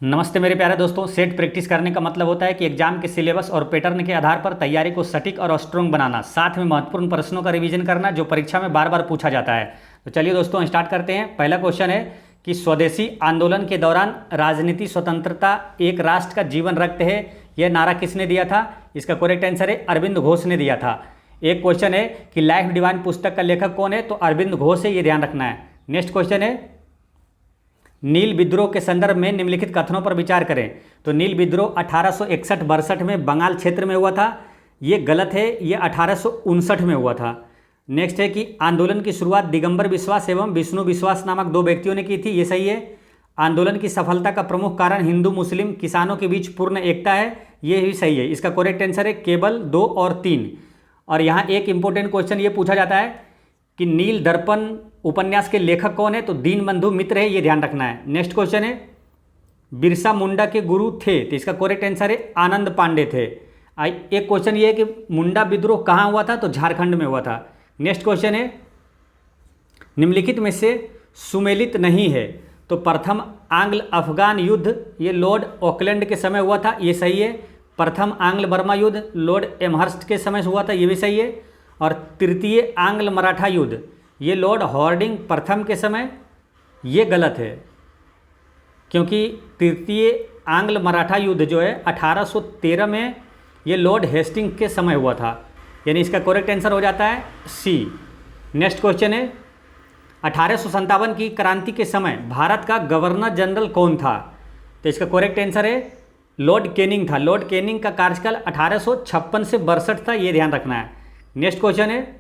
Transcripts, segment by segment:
नमस्ते मेरे प्यारे दोस्तों। सेट प्रैक्टिस करने का मतलब होता है कि एग्जाम के सिलेबस और पैटर्न के आधार पर तैयारी को सटीक और स्ट्रॉन्ग बनाना, साथ में महत्वपूर्ण प्रश्नों का रिवीजन करना जो परीक्षा में बार बार पूछा जाता है। तो चलिए दोस्तों स्टार्ट करते हैं। पहला क्वेश्चन है कि स्वदेशी आंदोलन के दौरान राजनीति स्वतंत्रता एक राष्ट्र का जीवन रक्त है, यह नारा किसने दिया था? इसका करेक्ट आंसर है अरविंद घोष ने दिया था। एक क्वेश्चन है कि लाइफ डिवाइन पुस्तक का लेखक कौन है? तो अरविंद घोष है, ये ध्यान रखना है। नेक्स्ट क्वेश्चन है नील विद्रोह के संदर्भ में निम्नलिखित कथनों पर विचार करें। तो नील विद्रोह 1861-62 में बंगाल क्षेत्र में हुआ था, ये गलत है, ये 1859 में हुआ था। नेक्स्ट है कि आंदोलन की शुरुआत दिगंबर विश्वास एवं विष्णु विश्वास नामक दो व्यक्तियों ने की थी, ये सही है। आंदोलन की सफलता का प्रमुख कारण हिंदू मुस्लिम किसानों के बीच पूर्ण एकता है, ये भी सही है। इसका करेक्ट आंसर है केवल 2 और 3। और यहाँ एक इंपॉर्टेंट क्वेश्चन ये पूछा जाता है कि नील दर्पण उपन्यास के लेखक कौन है? तो दीनबंधु मित्र है, ये ध्यान रखना है। नेक्स्ट क्वेश्चन है बिरसा मुंडा के गुरु थे, तो इसका करेक्ट आंसर है आनंद पांडे थे। एक क्वेश्चन ये है कि मुंडा विद्रोह कहाँ हुआ था? तो झारखंड में हुआ था। नेक्स्ट क्वेश्चन है निम्नलिखित में से सुमेलित नहीं है। तो प्रथम आंग्ल अफगान युद्ध ये लॉर्ड ऑकलैंड के समय हुआ था, ये सही है। प्रथम आंग्ल बर्मा युद्ध लॉर्ड एमहर्स्ट के समय हुआ था, ये भी सही है। और तृतीय आंग्ल मराठा युद्ध ये लॉर्ड हॉर्डिंग प्रथम के समय, ये गलत है, क्योंकि तृतीय आंग्ल मराठा युद्ध जो है 1813 में ये लॉर्ड हेस्टिंग के समय हुआ था, यानी इसका करेक्ट आंसर हो जाता है सी। नेक्स्ट क्वेश्चन है 1857 की क्रांति के समय भारत का गवर्नर जनरल कौन था? तो इसका करेक्ट आंसर है लॉर्ड कैनिंग था। लॉर्ड कैनिंग का कार्यकाल 1856 से 62 था, ये ध्यान रखना है। नेक्स्ट क्वेश्चन है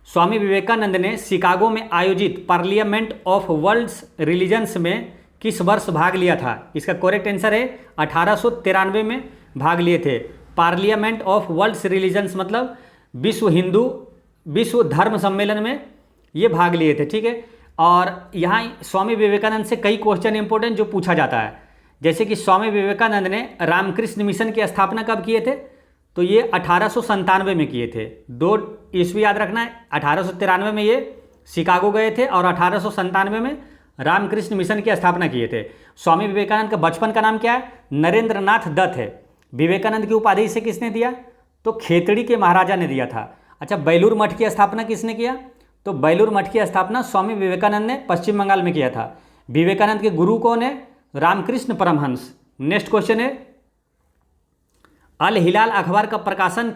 स्वामी विवेकानंद ने शिकागो में आयोजित पार्लियामेंट ऑफ वर्ल्ड्स रिलीजन्स में किस वर्ष भाग लिया था? इसका करेक्ट आंसर है 1893 में भाग लिए थे। पार्लियामेंट ऑफ वर्ल्ड्स रिलीजन्स मतलब विश्व धर्म सम्मेलन में ये भाग लिए थे, ठीक है। और यहाँ स्वामी विवेकानंद से कई क्वेश्चन इंपॉर्टेंट जो पूछा जाता है, जैसे कि स्वामी विवेकानंद ने रामकृष्ण मिशन की स्थापना कब किए थे? तो ये 1897 में किए थे। 2 ईस्वी याद रखना है, 1893 में ये शिकागो गए थे और 1897 में रामकृष्ण मिशन की स्थापना किए थे। स्वामी विवेकानंद का बचपन का नाम क्या है? नरेंद्र नाथ दत्त है। विवेकानंद की उपाधि इसे किसने दिया? तो खेतड़ी के महाराजा ने दिया था। अच्छा, बेलूर मठ की स्थापना किसने किया? तो बेलूर मठ की स्थापना स्वामी विवेकानंद ने पश्चिम बंगाल में किया था। विवेकानंद के गुरु कौन है? रामकृष्ण परमहंस। नेक्स्ट क्वेश्चन है अल हिलाल अखबार का प्रकाशन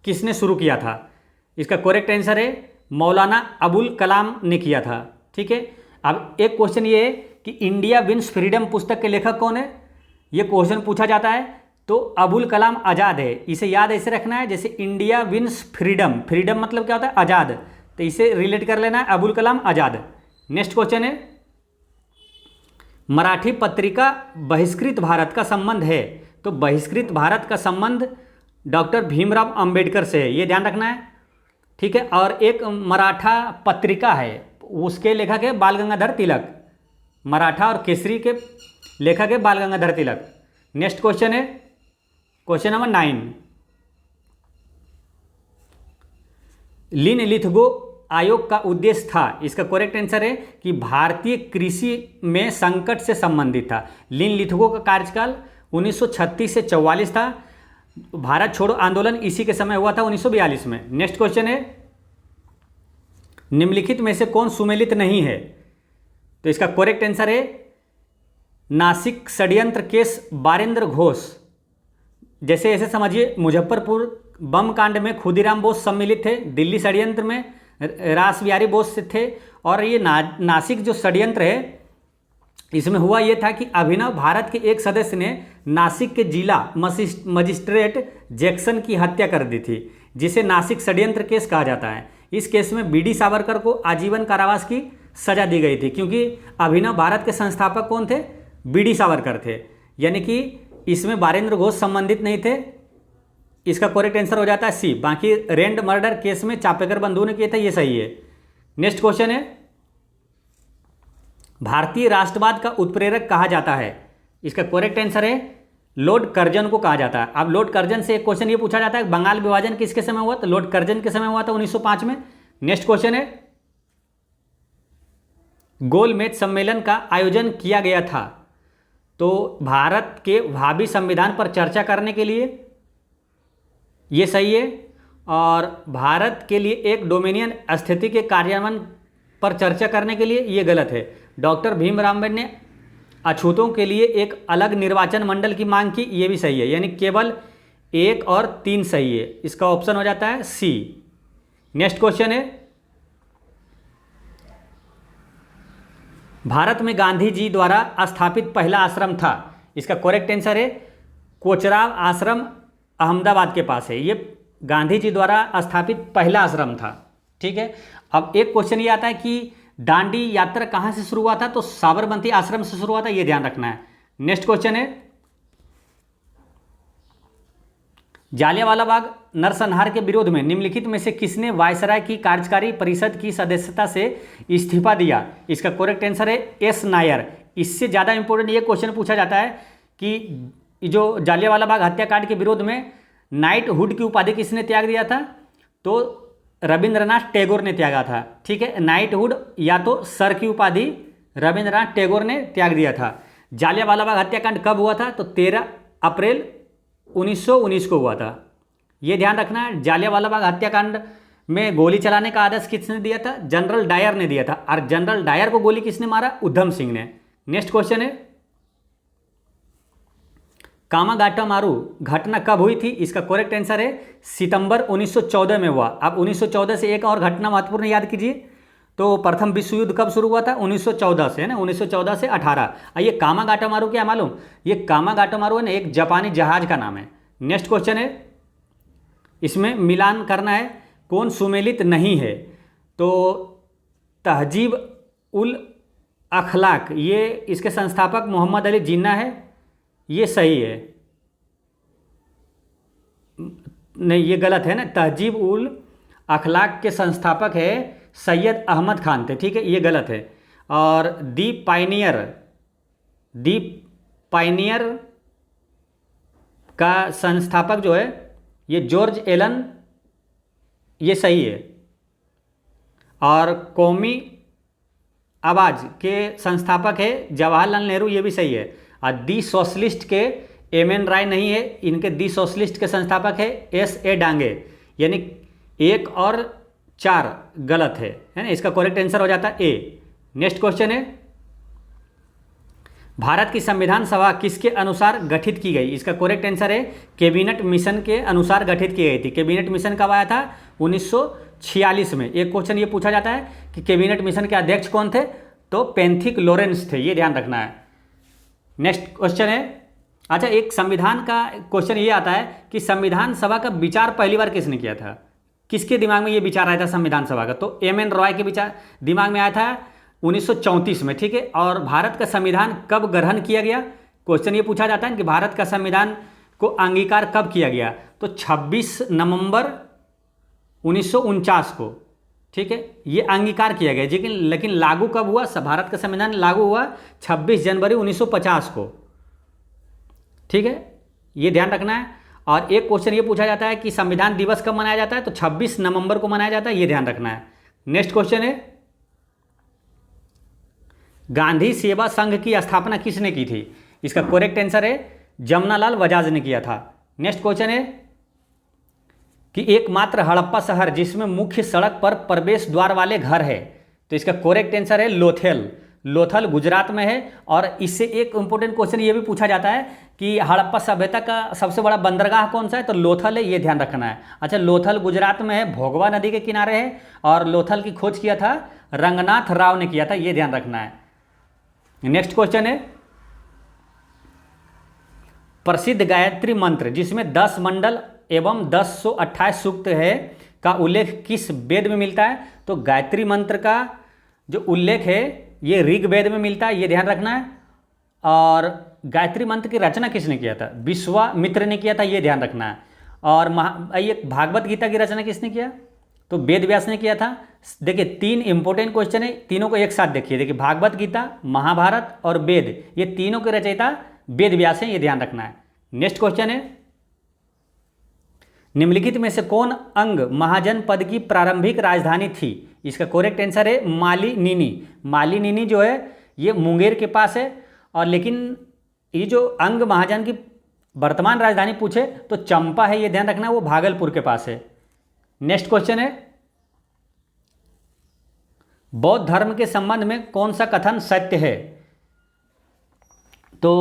किसने शुरू किया था? इसका करेक्ट आंसर है मौलाना अबुल कलाम ने किया था, ठीक है। अब एक क्वेश्चन ये है कि इंडिया विंस फ्रीडम पुस्तक के लेखक कौन है? ये क्वेश्चन पूछा जाता है। तो अबुल कलाम आज़ाद है, इसे याद ऐसे रखना है जैसे इंडिया विंस फ्रीडम, फ्रीडम मतलब क्या होता है? आज़ाद, तो इसे रिलेट कर लेना है अबुल कलाम आज़ाद। नेक्स्ट क्वेश्चन है मराठी पत्रिका बहिष्कृत भारत का संबंध है। तो बहिष्कृत भारत का संबंध डॉक्टर भीमराव अंबेडकर से है, ये ध्यान रखना है, ठीक है। और एक मराठा पत्रिका है, उसके लेखक है बाल गंगाधर तिलक। मराठा और केसरी के लेखक है बाल गंगाधर तिलक। नेक्स्ट क्वेश्चन है क्वेश्चन नंबर 9 लिन-लिथगो आयोग का उद्देश्य था। इसका करेक्ट आंसर है कि भारतीय कृषि में संकट से संबंधित था। लिन-लिथगो का कार्यकाल 1936 से 44 था। भारत छोड़ो आंदोलन इसी के समय हुआ था 1942 में। नेक्स्ट क्वेश्चन है निम्नलिखित में से कौन सुमेलित नहीं है? तो इसका करेक्ट आंसर है नासिक षड्यंत्र केस बारेंद्र घोष। जैसे ऐसे समझिए मुजफ्फरपुर बम कांड में खुदीराम बोस सम्मिलित थे, दिल्ली षड्यंत्र में रास बिहारी बोस थे, और ये नासिक जो षड्यंत्र है इसमें हुआ ये था कि अभिनव भारत के एक सदस्य ने नासिक के जिला मजिस्ट्रेट जैक्सन की हत्या कर दी थी, जिसे नासिक षड्यंत्र केस कहा जाता है। इस केस में बीडी सावरकर को आजीवन कारावास की सजा दी गई थी, क्योंकि अभिनव भारत के संस्थापक कौन थे? बीडी सावरकर थे, यानी कि इसमें बारेंद्र घोष संबंधित नहीं थे। इसका करेक्ट आंसर हो जाता है सी। बाकी रैंड मर्डर केस में चापेकर बंधु ने किए थे, ये सही है। नेक्स्ट क्वेश्चन है भारतीय राष्ट्रवाद का उत्प्रेरक कहा जाता है। इसका करेक्ट आंसर है लॉर्ड कर्जन को कहा जाता है। अब लॉर्ड कर्जन से एक क्वेश्चन ये पूछा जाता है बंगाल विभाजन किसके समय हुआ? तो लॉर्ड कर्जन के समय हुआ था 1905 में। नेक्स्ट क्वेश्चन है गोलमेज सम्मेलन का आयोजन किया गया था। तो भारत के भावी संविधान पर चर्चा करने के लिए, ये सही है। और भारत के लिए एक डोमिनियन स्थिति के कार्यान्वयन पर चर्चा करने के लिए, ये गलत है। डॉक्टर भीमराव अम्बेडकर ने अछूतों के लिए एक अलग निर्वाचन मंडल की मांग की, ये भी सही है। यानी केवल 1 और 3 सही है, इसका ऑप्शन हो जाता है सी। नेक्स्ट क्वेश्चन है, भारत में गांधी जी द्वारा स्थापित पहला आश्रम था, इसका करेक्ट आंसर है कोचराब आश्रम, अहमदाबाद के पास है। ये गांधी जी द्वारा स्थापित पहला आश्रम था। ठीक है, अब एक क्वेश्चन ये आता है कि दांडी यात्रा कहाँ से शुरू हुआ था, तो साबरमती आश्रम से शुरू हुआ था, ये ध्यान रखना है। नेक्स्ट क्वेश्चन है, जालियांवाला बाग नरसंहार के विरोध में निम्नलिखित में से किसने वायसराय की कार्यकारी परिषद की सदस्यता से इस्तीफा दिया, इसका करेक्ट आंसर है एस नायर। इससे ज़्यादा इंपॉर्टेंट ये क्वेश्चन पूछा जाता है कि जो जालियांवाला बाग हत्याकांड के विरोध में नाइटहुड की उपाधि किसने त्याग दिया था, तो रविंद्रनाथ टैगोर ने त्यागा था। ठीक है, नाइटहुड या तो सर की उपाधि रविंद्रनाथ टैगोर ने त्याग दिया था। जालियांवाला बाग हत्याकांड कब हुआ था, तो 13 अप्रैल 1919 को हुआ था। ये ध्यान रखना है। जालियांवाला बाग हत्याकांड में गोली चलाने का आदेश किसने दिया था, जनरल डायर ने दिया था। और जनरल डायर को गोली किसने मारा, उधम सिंह ने। नेक्स्ट क्वेश्चन है, कामागाटामारू घटना कब हुई थी, इसका करेक्ट आंसर है सितंबर 1914 में हुआ। अब 1914 से एक और घटना महत्वपूर्ण याद कीजिए, तो प्रथम विश्व युद्ध कब शुरू हुआ था, 1914 से, है ना, 1914 से 18। ये कामागाटामारू क्या मालूम, ये कामागाटामारू है ना, एक जापानी जहाज का नाम है। नेक्स्ट क्वेश्चन है, इसमें मिलान करना है, कौन सुमेलित नहीं है, तो तहजीब उल अखलाक, ये इसके संस्थापक मोहम्मद अली जिन्ना है, ये सही है। नहीं, ये गलत है ना, तहजीब उल अखलाक के संस्थापक है सैयद अहमद खान थे। ठीक है, ये गलत है। और दी पायनियर का संस्थापक जो है ये जॉर्ज एलन, ये सही है। और कौमी आवाज़ के संस्थापक है जवाहरलाल नेहरू, ये भी सही है। और दी सोशलिस्ट के एम.एन. राय नहीं है, इनके दी सोशलिस्ट के संस्थापक है S.A. डांगे। यानी 1 और 4 गलत है ना, इसका करेक्ट आंसर हो जाता है ए। नेक्स्ट क्वेश्चन है, भारत की संविधान सभा किसके अनुसार गठित की गई, इसका करेक्ट आंसर है कैबिनेट मिशन के अनुसार गठित की गई थी। कैबिनेट मिशन कब आया था, 1946 में। एक क्वेश्चन ये पूछा जाता है कि कैबिनेट मिशन के अध्यक्ष कौन थे, तो पेंथिक लॉरेंस थे, ये ध्यान रखना है। नेक्स्ट क्वेश्चन है, अच्छा, एक संविधान का क्वेश्चन ये आता है कि संविधान सभा का विचार पहली बार किसने किया था, किसके दिमाग में ये विचार आया था संविधान सभा का, तो M.N. रॉय के विचार दिमाग में आया था 1934 में। ठीक है, और भारत का संविधान कब ग्रहण किया गया, क्वेश्चन ये पूछा जाता है कि भारत का संविधान को अंगीकार कब किया गया, तो 26 नवंबर 1949 को। ठीक है, ये अंगीकार किया गया, लेकिन लागू कब हुआ, भारत का संविधान लागू हुआ 26 जनवरी 1950 को। ठीक है, ये ध्यान रखना है। और एक क्वेश्चन ये पूछा जाता है कि संविधान दिवस कब मनाया जाता है, तो 26 नवंबर को मनाया जाता है, ये ध्यान रखना है। नेक्स्ट क्वेश्चन है, गांधी सेवा संघ की स्थापना किसने की थी, इसका करेक्ट आंसर है जमनालाल बजाज ने किया था। नेक्स्ट क्वेश्चन है कि एकमात्र हड़प्पा शहर जिसमें मुख्य सड़क पर प्रवेश द्वार वाले घर है, तो इसका करेक्ट आंसर है लोथल। लोथल गुजरात में है। और इससे एक इंपॉर्टेंट क्वेश्चन ये भी पूछा जाता है कि हड़प्पा सभ्यता का सबसे बड़ा बंदरगाह कौन सा है, तो लोथल है, ये ध्यान रखना है। अच्छा, लोथल गुजरात में है, भोगवा नदी के किनारे है, और लोथल की खोज किया था रंगनाथ राव ने किया था, ये ध्यान रखना है। नेक्स्ट क्वेश्चन है, प्रसिद्ध गायत्री मंत्र जिसमें 10 मंडल एवं 1028 सूक्त है का उल्लेख किस वेद में मिलता है, तो गायत्री मंत्र का जो उल्लेख है ये ऋग्वेद में मिलता है, ये ध्यान रखना है। और गायत्री मंत्र की रचना किसने किया था, विश्वामित्र ने किया था, ये ध्यान रखना है। और ये भागवत गीता की रचना किसने किया, तो वेद व्यास ने किया था। देखिए 3 इंपॉर्टेंट क्वेश्चन है, तीनों को एक साथ देखिए। देखिए भागवत गीता, महाभारत और वेद, ये तीनों के रचयिता वेद व्यास हैं, ये ध्यान रखना है। नेक्स्ट क्वेश्चन है, निम्नलिखित में से कौन अंग महाजनपद की प्रारंभिक राजधानी थी, इसका करेक्ट आंसर है मालीनिनी। मालीनिनी जो है ये मुंगेर के पास है, और लेकिन ये जो अंग महाजन की वर्तमान राजधानी पूछे तो चंपा है, ये ध्यान रखना, वो भागलपुर के पास है। नेक्स्ट क्वेश्चन है, बौद्ध धर्म के संबंध में कौन सा कथन सत्य है? तो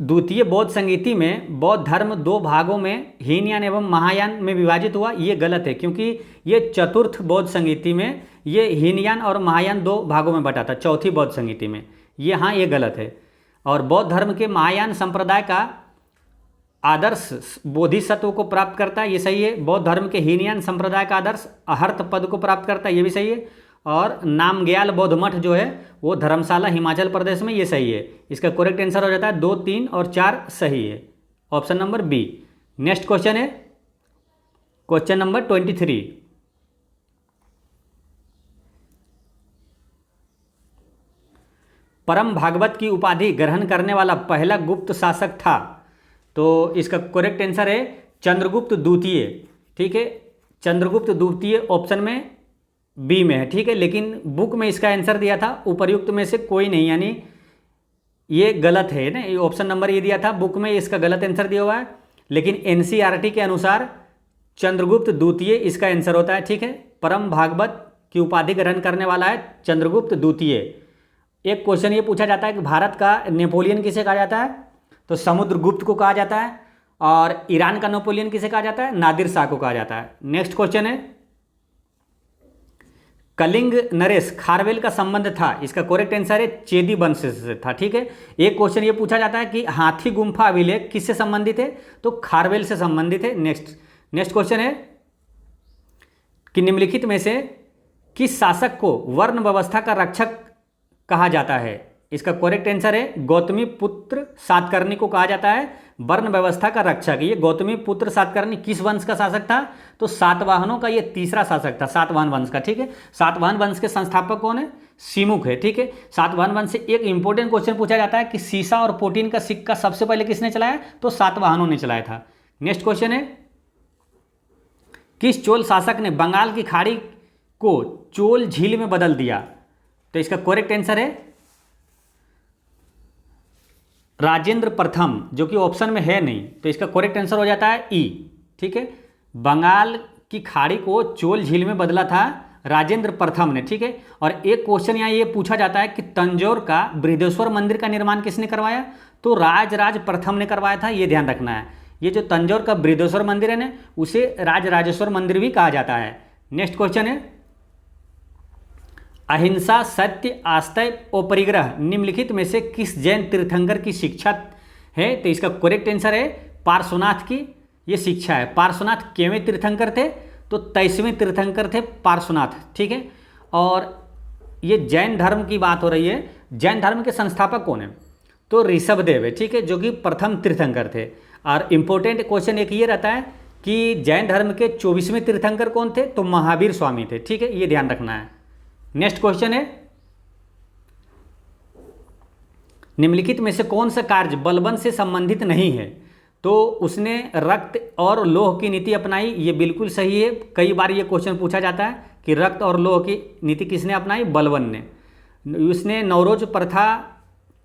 द्वितीय बौद्ध संगीति में बौद्ध धर्म दो भागों में हीनयान एवं महायान में विभाजित हुआ, ये गलत है, क्योंकि ये चतुर्थ बौद्ध संगीति में ये हीनयान और महायान दो भागों में बटा था, चौथी बौद्ध संगीति में। ये हाँ, ये गलत है। और बौद्ध धर्म के महायान संप्रदाय का आदर्श बोधिसत्व को प्राप्त करता है, ये सही है। बौद्ध धर्म के हीनयान संप्रदाय का आदर्श अहर्त पद को प्राप्त करता है, ये भी सही है। और नामग्याल बौद्ध मठ जो है वो धर्मशाला हिमाचल प्रदेश में, ये सही है। इसका करेक्ट आंसर हो जाता है 2, 3 और 4 सही है, option number B. Next question है क्वेश्चन नंबर 23। परम भागवत की उपाधि ग्रहण करने वाला पहला गुप्त शासक था, तो इसका करेक्ट आंसर है चंद्रगुप्त द्वितीय। ठीक है, चंद्रगुप्त द्वितीय ऑप्शन में बी में है। ठीक है, लेकिन बुक में इसका आंसर दिया था उपर्युक्त में से कोई नहीं, यानी ये गलत है ना, ये ऑप्शन नंबर ये दिया था, बुक में इसका गलत आंसर दिया हुआ है, लेकिन एनसीईआरटी के अनुसार चंद्रगुप्त द्वितीय इसका आंसर होता है। ठीक है, परम भागवत की उपाधि ग्रहण करने वाला है चंद्रगुप्त द्वितीय। एक क्वेश्चन ये पूछा जाता है कि भारत का नेपोलियन किसे कहा जाता है? तो समुद्रगुप्त को कहा जाता है। और ईरान का नेपोलियन किसे कहा जाता है? नादिर शाह को कहा जाता है। नेक्स्ट क्वेश्चन है, कलिंग नरेश खारवेल का संबंध था, इसका करेक्ट आंसर है चेदी वंश से था। ठीक है, एक क्वेश्चन ये पूछा जाता है कि हाथी गुम्फा अभिलेख किससे संबंधित है? तो खारवेल से संबंधित है। नेक्स्ट क्वेश्चन है कि निम्नलिखित में से किस शासक को वर्ण व्यवस्था का रक्षक कहा जाता है? इसका करेक्ट आंसर है गौतमी पुत्र सातकर्णी को कहा जाता है वर्ण व्यवस्था का रक्षक। ये गौतमी पुत्र सातकर्णी किस वंश का शासक था? तो सातवाहनों का ये तीसरा शासक था, सातवाहन वंश का। ठीक है, सातवाहन वंश के संस्थापक कौन है? सिमुक है। ठीक है, सातवाहन वंश से एक इंपॉर्टेंट क्वेश्चन पूछा जाता है कि सीसा और पोटीन का सिक्का सबसे पहले किसने चलाया? तो सातवाहनों ने चलाया था। नेक्स्ट क्वेश्चन है, किस चोल शासक ने बंगाल की खाड़ी को चोल झील में बदल दिया? तो इसका करेक्ट आंसर है राजेंद्र प्रथम, जो कि ऑप्शन में है नहीं, तो इसका करेक्ट आंसर हो जाता है ई। ठीक है, बंगाल की खाड़ी को चोल झील में बदला था राजेंद्र प्रथम ने। ठीक है, और एक क्वेश्चन यहाँ ये पूछा जाता है कि तंजौर का बृहदेश्वर मंदिर का निर्माण किसने करवाया? तो राजराज प्रथम ने करवाया था, ये ध्यान रखना है। ये जो तंजौर का बृहदेश्वर मंदिर है ना, उसे राजराजेश्वर मंदिर भी कहा जाता है। नेक्स्ट क्वेश्चन है, अहिंसा सत्य आस्तेय और परिग्रह निम्नलिखित में से किस जैन तीर्थंकर की शिक्षा है? तो इसका करेक्ट आंसर है पार्श्वनाथ की ये शिक्षा है। पार्श्वनाथ केवें तीर्थंकर थे? तो 23वें तीर्थंकर थे पार्श्वनाथ। ठीक है, और ये जैन धर्म की बात हो रही है, जैन धर्म के संस्थापक कौन है? तो ऋषभदेव है। ठीक है, जो कि प्रथम तीर्थंकर थे। और इम्पोर्टेंट क्वेश्चन एक ये रहता है कि जैन धर्म के 24वें तीर्थंकर कौन थे? तो महावीर स्वामी थे। ठीक है, ये ध्यान रखना है। नेक्स्ट क्वेश्चन है, निम्नलिखित में से कौन सा कार्य बलबन से संबंधित नहीं है? तो उसने रक्त और लोह की नीति अपनाई, ये बिल्कुल सही है। कई बार ये क्वेश्चन पूछा जाता है कि रक्त और लोह की नीति किसने अपनाई? बलबन ने। उसने नवरोज प्रथा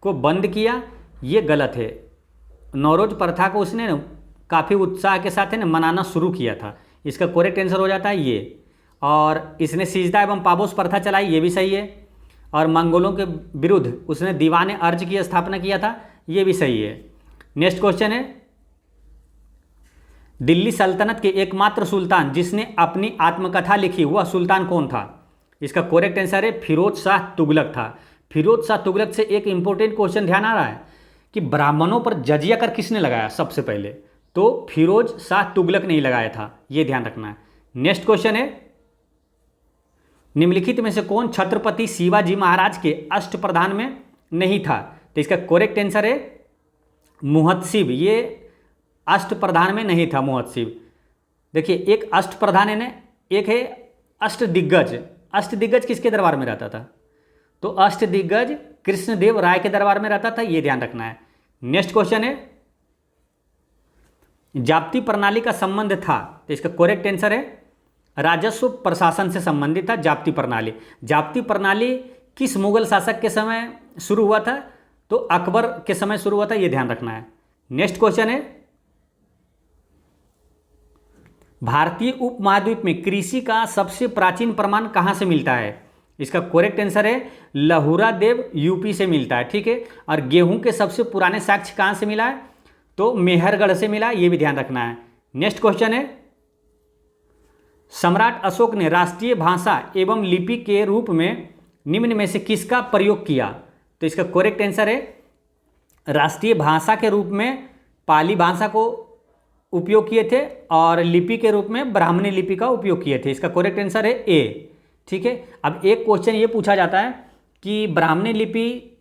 को बंद किया, ये गलत है। नवरोज प्रथा को उसने काफ़ी उत्साह के साथ मनाना शुरू किया था, इसका करेक्ट आंसर हो जाता है ये। और इसने सिजदा एवं पाबोस प्रथा चलाई, ये भी सही है। और मंगोलों के विरुद्ध उसने दीवान अर्ज की स्थापना किया था, ये भी सही है। नेक्स्ट क्वेश्चन है, दिल्ली सल्तनत के एकमात्र सुल्तान जिसने अपनी आत्मकथा लिखी वह सुल्तान कौन था? इसका करेक्ट आंसर है फिरोज शाह तुगलक था। फिरोज शाह तुगलक से एक इंपॉर्टेंट क्वेश्चन ध्यान आ रहा है कि ब्राह्मणों पर जजिया कर किसने लगाया सबसे पहले? तो फिरोज शाह तुगलक ने ही लगाया था, ये ध्यान रखना है। नेक्स्ट क्वेश्चन है, निम्नलिखित में से कौन छत्रपति शिवाजी महाराज के अष्टप्रधान में नहीं था? तो इसका करेक्ट आंसर है मुहत्सिब, ये अष्टप्रधान में नहीं था मुहत्सिब। देखिए, एक अष्टप्रधान है ना, एक है अष्टदिग्गज। अष्टदिग्गज किसके दरबार में रहता था? तो अष्टदिग्गज कृष्णदेव राय के दरबार में रहता था, ये ध्यान रखना है। नेक्स्ट क्वेश्चन है, जाप्ती प्रणाली का संबंध था? तो इसका करेक्ट आंसर है राजस्व प्रशासन से संबंधित था जाप्ती प्रणाली। जाप्ती प्रणाली किस मुगल शासक के समय शुरू हुआ था? तो अकबर के समय शुरू हुआ था, ये ध्यान रखना है। नेक्स्ट क्वेश्चन है, भारतीय उपमहाद्वीप में कृषि का सबसे प्राचीन प्रमाण कहाँ से मिलता है? इसका करेक्ट आंसर है लहुरा देव, यूपी से मिलता है, ठीक है। और गेहूं के सबसे पुराने साक्ष्य कहाँ से मिला है? तो मेहरगढ़ से मिला, ये भी ध्यान रखना है। नेक्स्ट क्वेश्चन है, सम्राट अशोक ने राष्ट्रीय भाषा एवं लिपि के रूप में निम्न में से किसका प्रयोग किया? तो इसका करेक्ट आंसर है राष्ट्रीय भाषा के रूप में पाली भाषा को उपयोग किए थे और लिपि के रूप में ब्राह्मणी लिपि का उपयोग किए थे। इसका करेक्ट आंसर है ए, ठीक है। अब एक क्वेश्चन ये पूछा जाता है कि ब्राह्मणी लिपि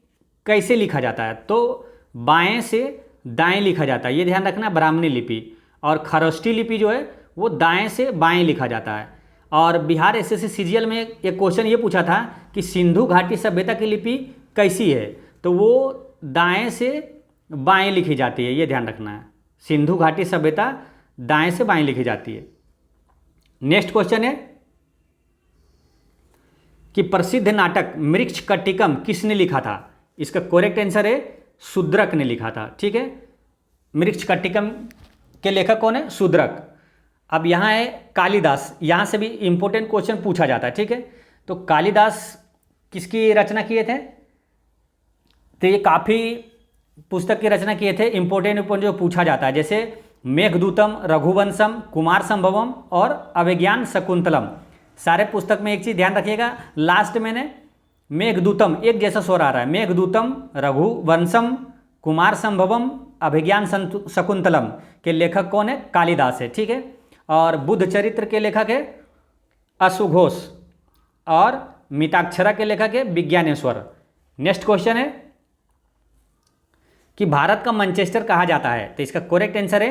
कैसे लिखा जाता है? तो बाएं से दाएं लिखा जाता है, ये ध्यान रखना, ब्राह्मणी लिपि। और खरोष्ठी लिपि जो है वो दाएं से बाएं लिखा जाता है। और बिहार एसएससी सीजीएल में एक क्वेश्चन ये पूछा था कि सिंधु घाटी सभ्यता की लिपि कैसी है? तो वो दाएं से बाएं लिखी जाती है, ये ध्यान रखना है। सिंधु घाटी सभ्यता दाएं से बाएं लिखी जाती है। नेक्स्ट क्वेश्चन है कि प्रसिद्ध नाटक मृच्छकटिकम किसने लिखा था? इसका करेक्ट आंसर है शूद्रक ने लिखा था, ठीक है। मृच्छकटिकम के लेखक कौन है? शूद्रक। अब यहाँ है कालिदास, यहाँ से भी इंपॉर्टेंट क्वेश्चन पूछा जाता है, ठीक है। तो कालिदास किसकी रचना किए थे? तो ये काफ़ी पुस्तक की रचना किए थे, इंपॉर्टेंट जो पूछा जाता है, जैसे मेघदूतम, रघुवंशम, कुमार संभवम और अभिज्ञान शकुंतलम। सारे पुस्तक में एक चीज़ ध्यान रखिएगा, लास्ट में ने मेघदूतम एक जैसा स्वर आ रहा है। मेघदूतम, रघुवंशम, कुमार संभवम, अभिज्ञान शकुंतलम के लेखक कौन है? कालिदास है, ठीक है। और बुद्ध चरित्र के लेखक है अश्वघोष और मिताक्षरा के लेखक है विज्ञानेश्वर। नेक्स्ट क्वेश्चन है कि भारत का मैनचेस्टर कहा जाता है? तो इसका करेक्ट आंसर है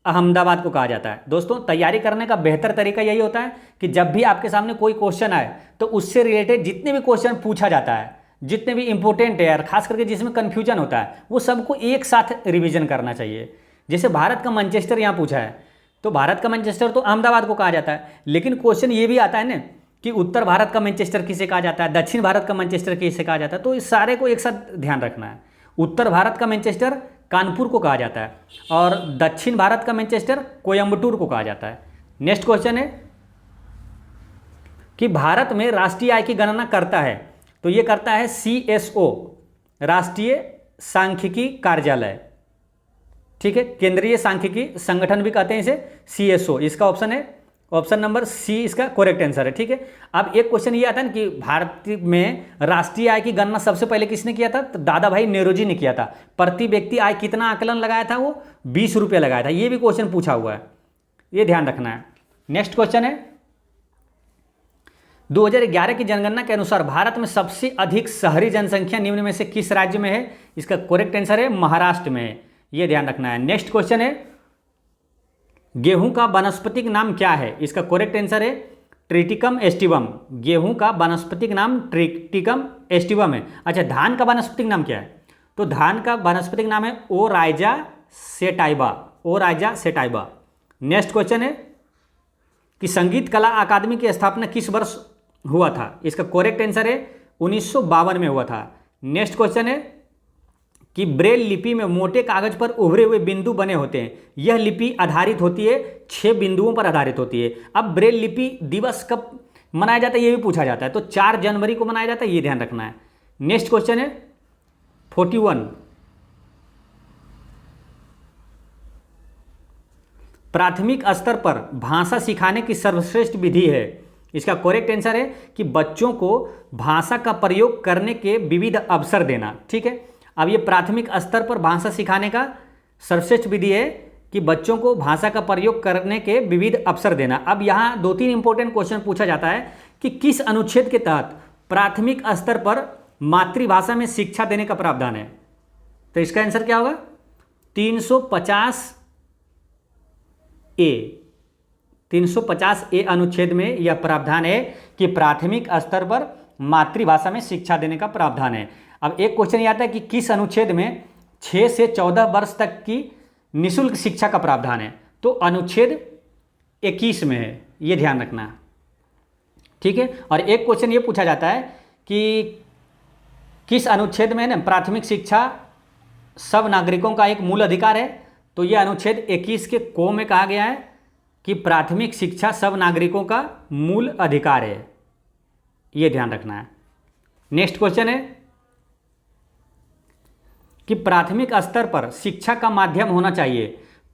अहमदाबाद को कहा जाता है। दोस्तों, तैयारी करने का बेहतर तरीका यही होता है कि जब भी आपके सामने कोई क्वेश्चन आए तो उससे रिलेटेड जितने भी क्वेश्चन पूछा जाता है, जितने भी इंपॉर्टेंट है यार, खास करके जिसमें कन्फ्यूजन होता है, वो सबको एक साथ रिवीजन करना चाहिए। जैसे भारत का मैनचेस्टर यहाँ पूछा है, तो भारत का मैनचेस्टर तो अहमदाबाद को कहा जाता है, लेकिन क्वेश्चन ये भी आता है ना कि उत्तर भारत का मैनचेस्टर किसे कहा जाता है, दक्षिण भारत का मैनचेस्टर किसे कहा जाता है। तो इस सारे को एक साथ ध्यान रखना है। उत्तर भारत का मैनचेस्टर कानपुर को कहा जाता है और दक्षिण भारत का मैनचेस्टर कोयम्बटूर को कहा जाता है। नेक्स्ट क्वेश्चन है कि भारत में राष्ट्रीय आय की गणना करता है? तो ये करता है CSO, राष्ट्रीय सांख्यिकी कार्यालय, ठीक है। केंद्रीय सांख्यिकी संगठन भी कहते हैं इसे, CSO। इसका ऑप्शन है ऑप्शन नंबर सी, इसका करेक्ट आंसर है, ठीक है। अब एक क्वेश्चन ये आता है ना कि भारत में राष्ट्रीय आय की गणना सबसे पहले किसने किया था? तो दादा भाई नेहरू जी ने किया था। प्रति व्यक्ति आय कितना आकलन लगाया था? वो 20 रुपये लगाया था। ये भी क्वेश्चन पूछा हुआ है, ये ध्यान रखना है। नेक्स्ट क्वेश्चन है 2011 की जनगणना के अनुसार भारत में सबसे अधिक शहरी जनसंख्या निम्न में से किस राज्य में है? इसका करेक्ट आंसर है महाराष्ट्र में है, ये ध्यान रखना है। नेक्स्ट क्वेश्चन है गेहूं का वानस्पतिक नाम क्या है? इसका करेक्ट आंसर है ट्रिटिकम एस्टिवम। गेहूं का वानस्पतिक नाम ट्रिटिकम एस्टिवम है। अच्छा, धान का वानस्पतिक नाम क्या है? तो धान का वानस्पतिक नाम है ओराइजा सेटाइबा, ओराइजा सेटाइबा। नेक्स्ट क्वेश्चन है कि संगीत कला अकादमी की स्थापना किस वर्ष हुआ था? इसका करेक्ट आंसर है 1952 में हुआ था। नेक्स्ट क्वेश्चन है कि ब्रेल लिपि में मोटे कागज पर उभरे हुए बिंदु बने होते हैं। यह लिपि आधारित होती है 6 बिंदुओं पर आधारित होती है। अब ब्रेल लिपि दिवस कब मनाया जाता है ये भी पूछा जाता है, तो 4 जनवरी को मनाया जाता है, ये ध्यान रखना है। नेक्स्ट क्वेश्चन है 41, प्राथमिक स्तर पर भाषा सिखाने की सर्वश्रेष्ठ विधि है? इसका करेक्ट आंसर है कि बच्चों को भाषा का प्रयोग करने के विविध अवसर देना, ठीक है। अब ये प्राथमिक स्तर पर भाषा सिखाने का सर्वश्रेष्ठ विधि है कि बच्चों को भाषा का प्रयोग करने के विविध अवसर देना। अब यहाँ 2-3 इंपॉर्टेंट क्वेश्चन पूछा जाता है कि किस अनुच्छेद के तहत प्राथमिक स्तर पर मातृभाषा में शिक्षा देने का प्रावधान है? तो इसका आंसर क्या होगा? 350A अनुच्छेद में यह प्रावधान है कि प्राथमिक स्तर पर मातृभाषा में शिक्षा देने का प्रावधान है। अब एक क्वेश्चन ये आता है कि किस अनुच्छेद में 6 से 14 वर्ष तक की निःशुल्क शिक्षा का प्रावधान है? तो अनुच्छेद 21 में है, ये ध्यान रखना, ठीक है। और एक क्वेश्चन ये पूछा जाता है कि किस अनुच्छेद में ना प्राथमिक शिक्षा सब नागरिकों का एक मूल अधिकार है? तो ये अनुच्छेद 21 के को में कहा गया है कि प्राथमिक शिक्षा सब नागरिकों का मूल अधिकार है, ये ध्यान रखना है। नेक्स्ट क्वेश्चन है कि प्राथमिक स्तर पर शिक्षा का माध्यम होना चाहिए,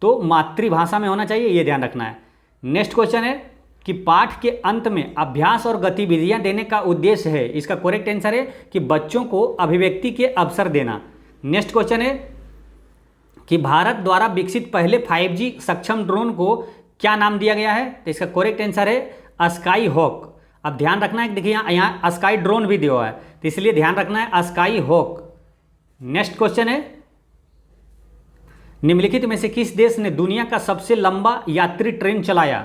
तो मातृभाषा में होना चाहिए, ये ध्यान रखना है। नेक्स्ट क्वेश्चन है कि पाठ के अंत में अभ्यास और गतिविधियां देने का उद्देश्य है, इसका करेक्ट आंसर है कि बच्चों को अभिव्यक्ति के अवसर देना। नेक्स्ट क्वेश्चन है कि भारत द्वारा विकसित पहले 5G सक्षम ड्रोन को क्या नाम दिया गया है? तो इसका करेक्ट आंसर है स्काई हॉक। अब ध्यान रखना है, देखिए यहाँ स्काई ड्रोन भी दिया हुआ है, तो इसलिए ध्यान रखना है स्काई हॉक। नेक्स्ट क्वेश्चन है निम्नलिखित में से किस देश ने दुनिया का सबसे लंबा यात्री ट्रेन चलाया?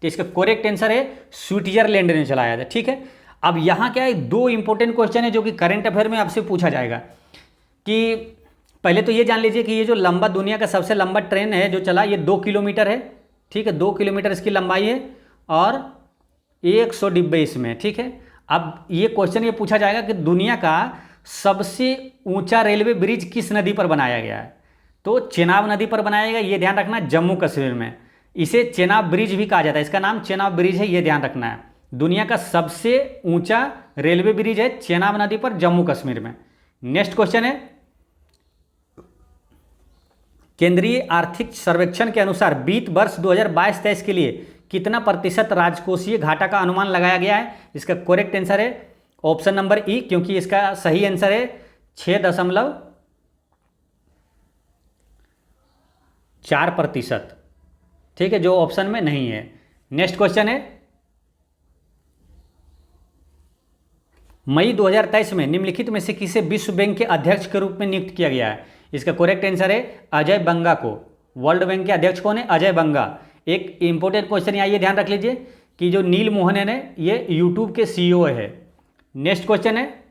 तो इसका करेक्ट आंसर है स्विट्जरलैंड ने चलाया था। ठीक है, अब यहाँ क्या है, दो इंपॉर्टेंट क्वेश्चन है जो कि करंट अफेयर में आपसे पूछा जाएगा। कि पहले तो ये जान लीजिए कि ये जो लंबा दुनिया का सबसे लंबा ट्रेन है जो चला, ये 2 किलोमीटर है। ठीक है, 2 किलोमीटर इसकी लंबाई है और 100 डिब्बे इसमें। ठीक है, अब ये क्वेश्चन ये पूछा जाएगा कि दुनिया का सबसे ऊंचा रेलवे ब्रिज किस नदी पर बनाया गया है? तो चेनाब नदी पर बनाया गया, ये ध्यान रखना है, जम्मू कश्मीर में। इसे चेनाब ब्रिज भी कहा जाता है, इसका नाम चेनाब ब्रिज है, ये ध्यान रखना है। दुनिया का सबसे ऊंचा रेलवे ब्रिज है चेनाब नदी पर, जम्मू कश्मीर में। नेक्स्ट क्वेश्चन है केंद्रीय आर्थिक सर्वेक्षण के अनुसार वित्त वर्ष 2022-23 के लिए कितना प्रतिशत राजकोषीय घाटा का अनुमान लगाया गया है? इसका करेक्ट आंसर है ऑप्शन नंबर ई, क्योंकि इसका सही आंसर है 6.4%। ठीक है, जो ऑप्शन में नहीं है। नेक्स्ट क्वेश्चन है मई 2023 में निम्नलिखित में से किसे विश्व बैंक के अध्यक्ष के रूप में नियुक्त किया गया है? इसका करेक्ट आंसर है अजय बंगा को। वर्ल्ड बैंक के अध्यक्ष कौन है? अजय बंगा। एक इंपॉर्टेंट क्वेश्चन यहाँ ये ध्यान रख लीजिए कि जो नील मोहन है ये यूट्यूब के CEO है। नेक्स्ट क्वेश्चन है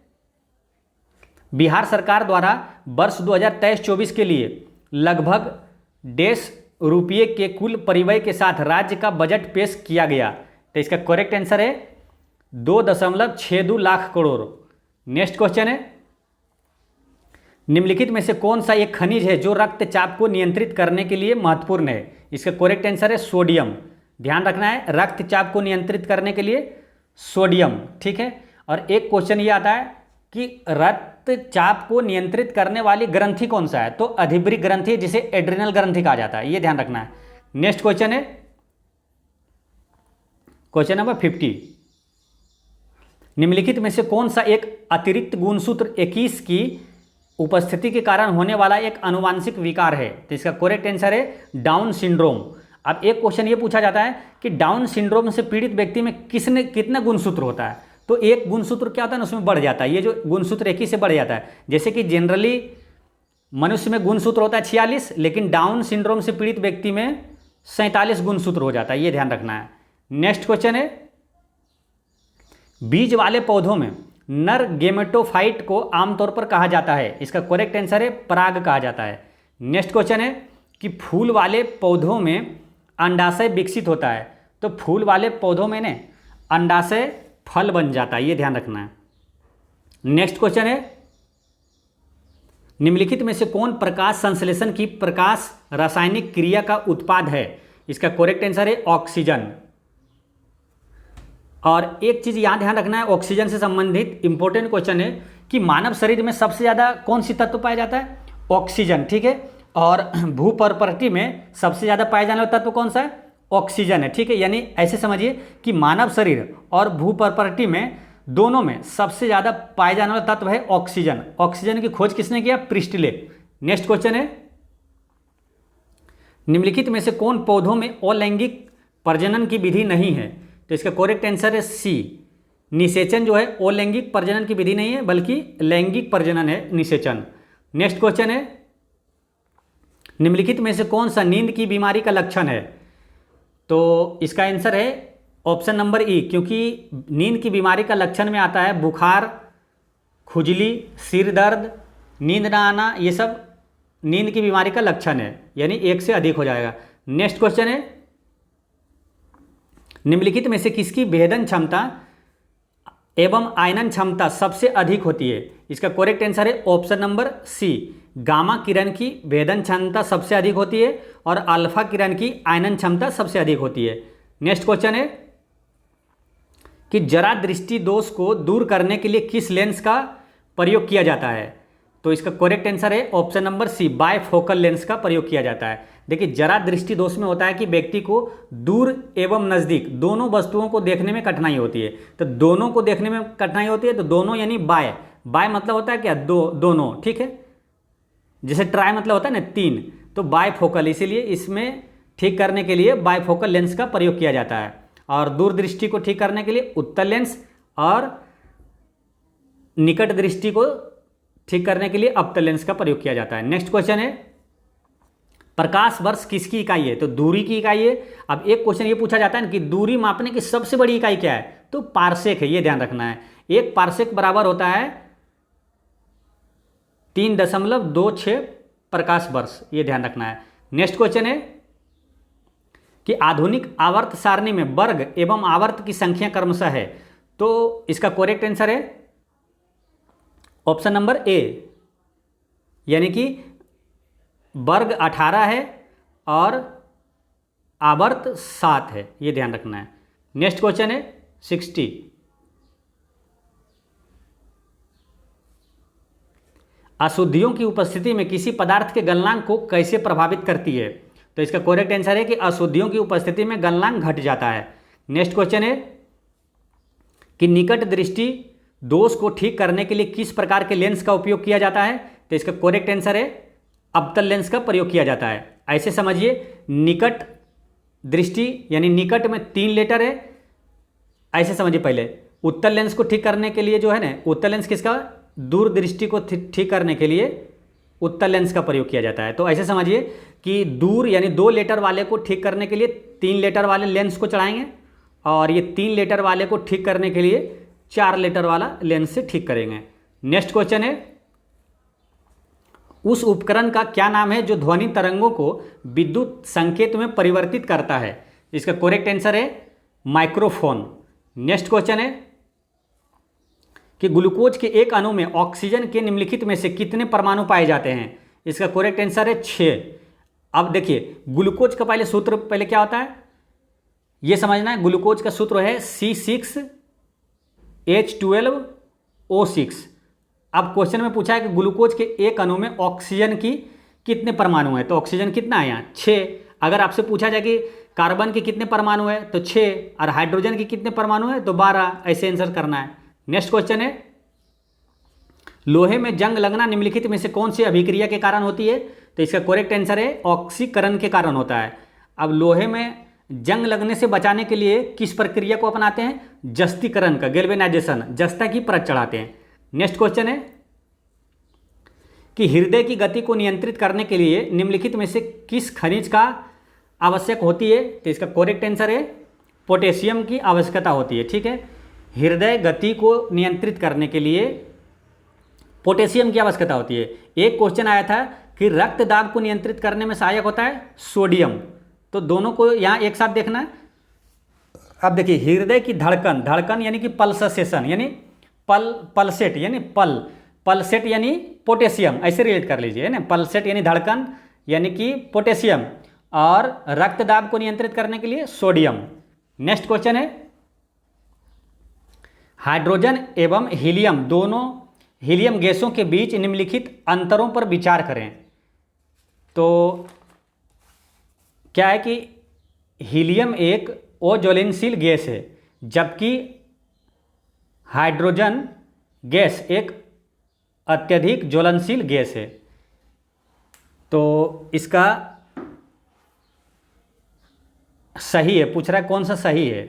बिहार सरकार द्वारा वर्ष 2023-24 के लिए लगभग ₹1.5 के कुल परिव्यय के साथ राज्य का बजट पेश किया गया, तो इसका करेक्ट आंसर है 2.62 लाख करोड़। नेक्स्ट क्वेश्चन है निम्नलिखित में से कौन सा एक खनिज है जो रक्तचाप को नियंत्रित करने के लिए महत्वपूर्ण है? इसका करेक्ट आंसर है सोडियम। ध्यान रखना है, रक्तचाप को नियंत्रित करने के लिए सोडियम। ठीक है, और एक क्वेश्चन ये आता है कि रक्तचाप को नियंत्रित करने वाली ग्रंथि कौन सा है? तो अधिभृत ग्रंथि, जिसे एड्रिनल ग्रंथि कहा जाता है, ये ध्यान रखना है। नेक्स्ट क्वेश्चन है क्वेश्चन नंबर 50, निम्नलिखित में से कौन सा एक अतिरिक्त गुणसूत्र 21 की उपस्थिति के कारण होने वाला एक आनुवांशिक विकार है? तो इसका करेक्ट आंसर है डाउन सिंड्रोम। अब एक क्वेश्चन ये पूछा जाता है कि डाउन सिंड्रोम से पीड़ित व्यक्ति में कितना गुणसूत्र होता है? तो एक गुणसूत्र क्या होता है ना, उसमें बढ़ जाता है। ये जो गुणसूत्र 21 से बढ़ जाता है, जैसे कि जनरली मनुष्य में गुणसूत्र होता है 46, लेकिन डाउन सिंड्रोम से पीड़ित व्यक्ति में 47 गुणसूत्र हो जाता है, ये ध्यान रखना है। नेक्स्ट क्वेश्चन है बीज वाले पौधों में नर गेमेटोफाइट को आमतौर पर कहा जाता है? इसका करेक्ट आंसर है पराग कहा जाता है। नेक्स्ट क्वेश्चन है कि फूल वाले पौधों में अंडाशय विकसित होता है, तो फूल वाले पौधों में ने अंडाशय फल बन जाता है, ये ध्यान रखना है। नेक्स्ट क्वेश्चन है निम्नलिखित में से कौन प्रकाश संश्लेषण की प्रकाश रासायनिक क्रिया का उत्पाद है? इसका करेक्ट आंसर है ऑक्सीजन। और एक चीज यहां ध्यान रखना है, ऑक्सीजन से संबंधित इंपॉर्टेंट क्वेश्चन है कि मानव शरीर में सबसे ज्यादा कौन सी तत्व पाया जाता है? ऑक्सीजन। ठीक है, और भूपर्पृष्ठि में सबसे ज्यादा पाया जाने वाला तत्व कौन सा है? ऑक्सीजन है। ठीक है, यानी ऐसे समझिए कि मानव शरीर और भूपर्पृष्ठि में दोनों में सबसे ज्यादा पाए जाने वाला तत्व है ऑक्सीजन। ऑक्सीजन की खोज किसने किया? प्रिस्टले। नेक्स्ट क्वेश्चन है निम्नलिखित में से कौन पौधों में अलैंगिक प्रजनन की विधि नहीं है? तो इसका करेक्ट आंसर है सी, निषेचन जो है अलैंगिक प्रजनन की विधि नहीं है, बल्कि लैंगिक प्रजनन है निषेचन। नेक्स्ट क्वेश्चन है निम्नलिखित में से कौन सा नींद की बीमारी का लक्षण है? तो इसका आंसर है ऑप्शन नंबर ई, क्योंकि नींद की बीमारी का लक्षण में आता है बुखार, खुजली, सिर दर्द, नींद ना आना, ये सब नींद की बीमारी का लक्षण है, यानी एक से अधिक हो जाएगा। नेक्स्ट क्वेश्चन है निम्नलिखित में से किसकी भेदन क्षमता एवं आयनन क्षमता सबसे अधिक होती है। इसका करेक्ट आंसर है ऑप्शन नंबर सी, गामा किरण की भेदन क्षमता सबसे अधिक होती है और अल्फा किरण की आयनन क्षमता सबसे अधिक होती है। नेक्स्ट क्वेश्चन है कि जरा दृष्टि दोष को दूर करने के लिए किस लेंस का प्रयोग किया जाता है। तो इसका करेक्ट आंसर है option number C, bifocal lens का प्रयोग किया जाता है। देखिए जरा दृष्टि दोष में होता है कि व्यक्ति को दूर एवं नज़दीक दोनों वस्तुओं को देखने में कठिनाई होती है। तो दोनों को देखने में कठिनाई होती है, तो दोनों यानी बाय, बाय मतलब होता है क्या, दोनों, ठीक है। जैसे ट्राई मतलब होता है ना तीन, तो बायफोकल, इसीलिए इसमें ठीक करने के लिए बायफोकल लेंस का प्रयोग किया जाता है। और दूरदृष्टि को ठीक करने के लिए उत्तल लेंस और निकट दृष्टि को ठीक करने के लिए अवतल लेंस का प्रयोग किया जाता है। नेक्स्ट क्वेश्चन है प्रकाश वर्ष किसकी इकाई है। तो दूरी की इकाई है। अब एक क्वेश्चन ये पूछा जाता है ना कि दूरी मापने की सबसे बड़ी इकाई क्या है, तो पारसेक है, ये ध्यान रखना है। एक पारसेक बराबर होता है 3.26 प्रकाश वर्ष, ये ध्यान रखना है। नेक्स्ट क्वेश्चन है कि आधुनिक आवर्त सारणी में वर्ग एवं आवर्त की संख्या क्रमशः है। तो इसका करेक्ट आंसर है ऑप्शन नंबर ए, यानी कि वर्ग 18 है और आवर्त 7 है, ये ध्यान रखना है। नेक्स्ट क्वेश्चन है 60, अशुद्धियों की उपस्थिति में किसी पदार्थ के गलनांक को कैसे प्रभावित करती है। तो इसका करेक्ट आंसर है कि अशुद्धियों की उपस्थिति में गलनांक घट जाता है। नेक्स्ट क्वेश्चन है कि निकट दृष्टि दोष को ठीक करने के लिए किस प्रकार के लेंस का उपयोग किया जाता है। तो इसका करेक्ट आंसर है अवतल लेंस का प्रयोग किया जाता है। ऐसे समझिए निकट दृष्टि यानी निकट में 3 लेटर है, ऐसे समझिए। पहले उत्तल लेंस को ठीक करने के लिए जो है ना, उत्तल लेंस किसका, दूर दृष्टि को ठीक करने के लिए उत्तल लेंस का प्रयोग किया जाता है। तो ऐसे समझिए कि दूर यानी 2 लेटर वाले को ठीक करने के लिए 3 लेटर वाले लेंस को चढ़ाएंगे और ये 3 लेटर वाले को ठीक करने के लिए 4 लेटर वाला लेंस से ठीक करेंगे। नेक्स्ट क्वेश्चन है उस उपकरण का क्या नाम है जो ध्वनि तरंगों को विद्युत संकेत में परिवर्तित करता है। इसका करेक्ट आंसर है माइक्रोफोन। नेक्स्ट क्वेश्चन है कि ग्लूकोज के एक अणु में ऑक्सीजन के निम्नलिखित में से कितने परमाणु पाए जाते हैं। इसका करेक्ट आंसर है 6। अब देखिए ग्लूकोज का पहले सूत्र पहले क्या होता है ये समझना है। ग्लूकोज का सूत्र है C6H12O6। अब क्वेश्चन में पूछा है कि ग्लूकोज के एक अणु में ऑक्सीजन की कितने परमाणु हैं। तो ऑक्सीजन कितना है यहाँ 6। अगर आपसे पूछा जाए कि कार्बन के कितने परमाणु है तो 6, और हाइड्रोजन के कितने परमाणु है तो 12, ऐसे आंसर करना है। नेक्स्ट क्वेश्चन है लोहे में जंग लगना निम्नलिखित में से कौन सी अभिक्रिया के कारण होती है। तो इसका करेक्ट आंसर है ऑक्सीकरण के कारण होता है। अब लोहे में जंग लगने से बचाने के लिए किस प्रक्रिया को अपनाते हैं, जस्तीकरण का, गैल्वेनाइजेशन, जस्ता की परत चढ़ाते हैं। नेक्स्ट क्वेश्चन है कि हृदय की गति को नियंत्रित करने के लिए निम्नलिखित में से किस खनिज का आवश्यक होती है। तो इसका करेक्ट आंसर है पोटेशियम की आवश्यकता होती है। ठीक है, हृदय गति को नियंत्रित करने के लिए पोटेशियम की आवश्यकता होती है। एक क्वेश्चन आया था कि रक्त दाब को नियंत्रित करने में सहायक होता है सोडियम। तो दोनों को यहाँ एक साथ देखना है। अब देखिए हृदय की धड़कन, धड़कन यानी कि पल्सेशन यानी पल्सेट यानी पल्सेट यानी पोटेशियम, ऐसे रिलेट कर लीजिए है ना। पल्सेट यानी धड़कन यानी कि पोटेशियम, और रक्त दाब को नियंत्रित करने के लिए सोडियम। नेक्स्ट क्वेश्चन है हाइड्रोजन एवं हीलियम दोनों हीलियम गैसों के बीच निम्नलिखित अंतरों पर विचार करें। तो क्या है कि हीलियम एक अज्वलनशील गैस है जबकि हाइड्रोजन गैस एक अत्यधिक ज्वलनशील गैस है। तो इसका सही है, पूछ रहा है कौन सा सही है,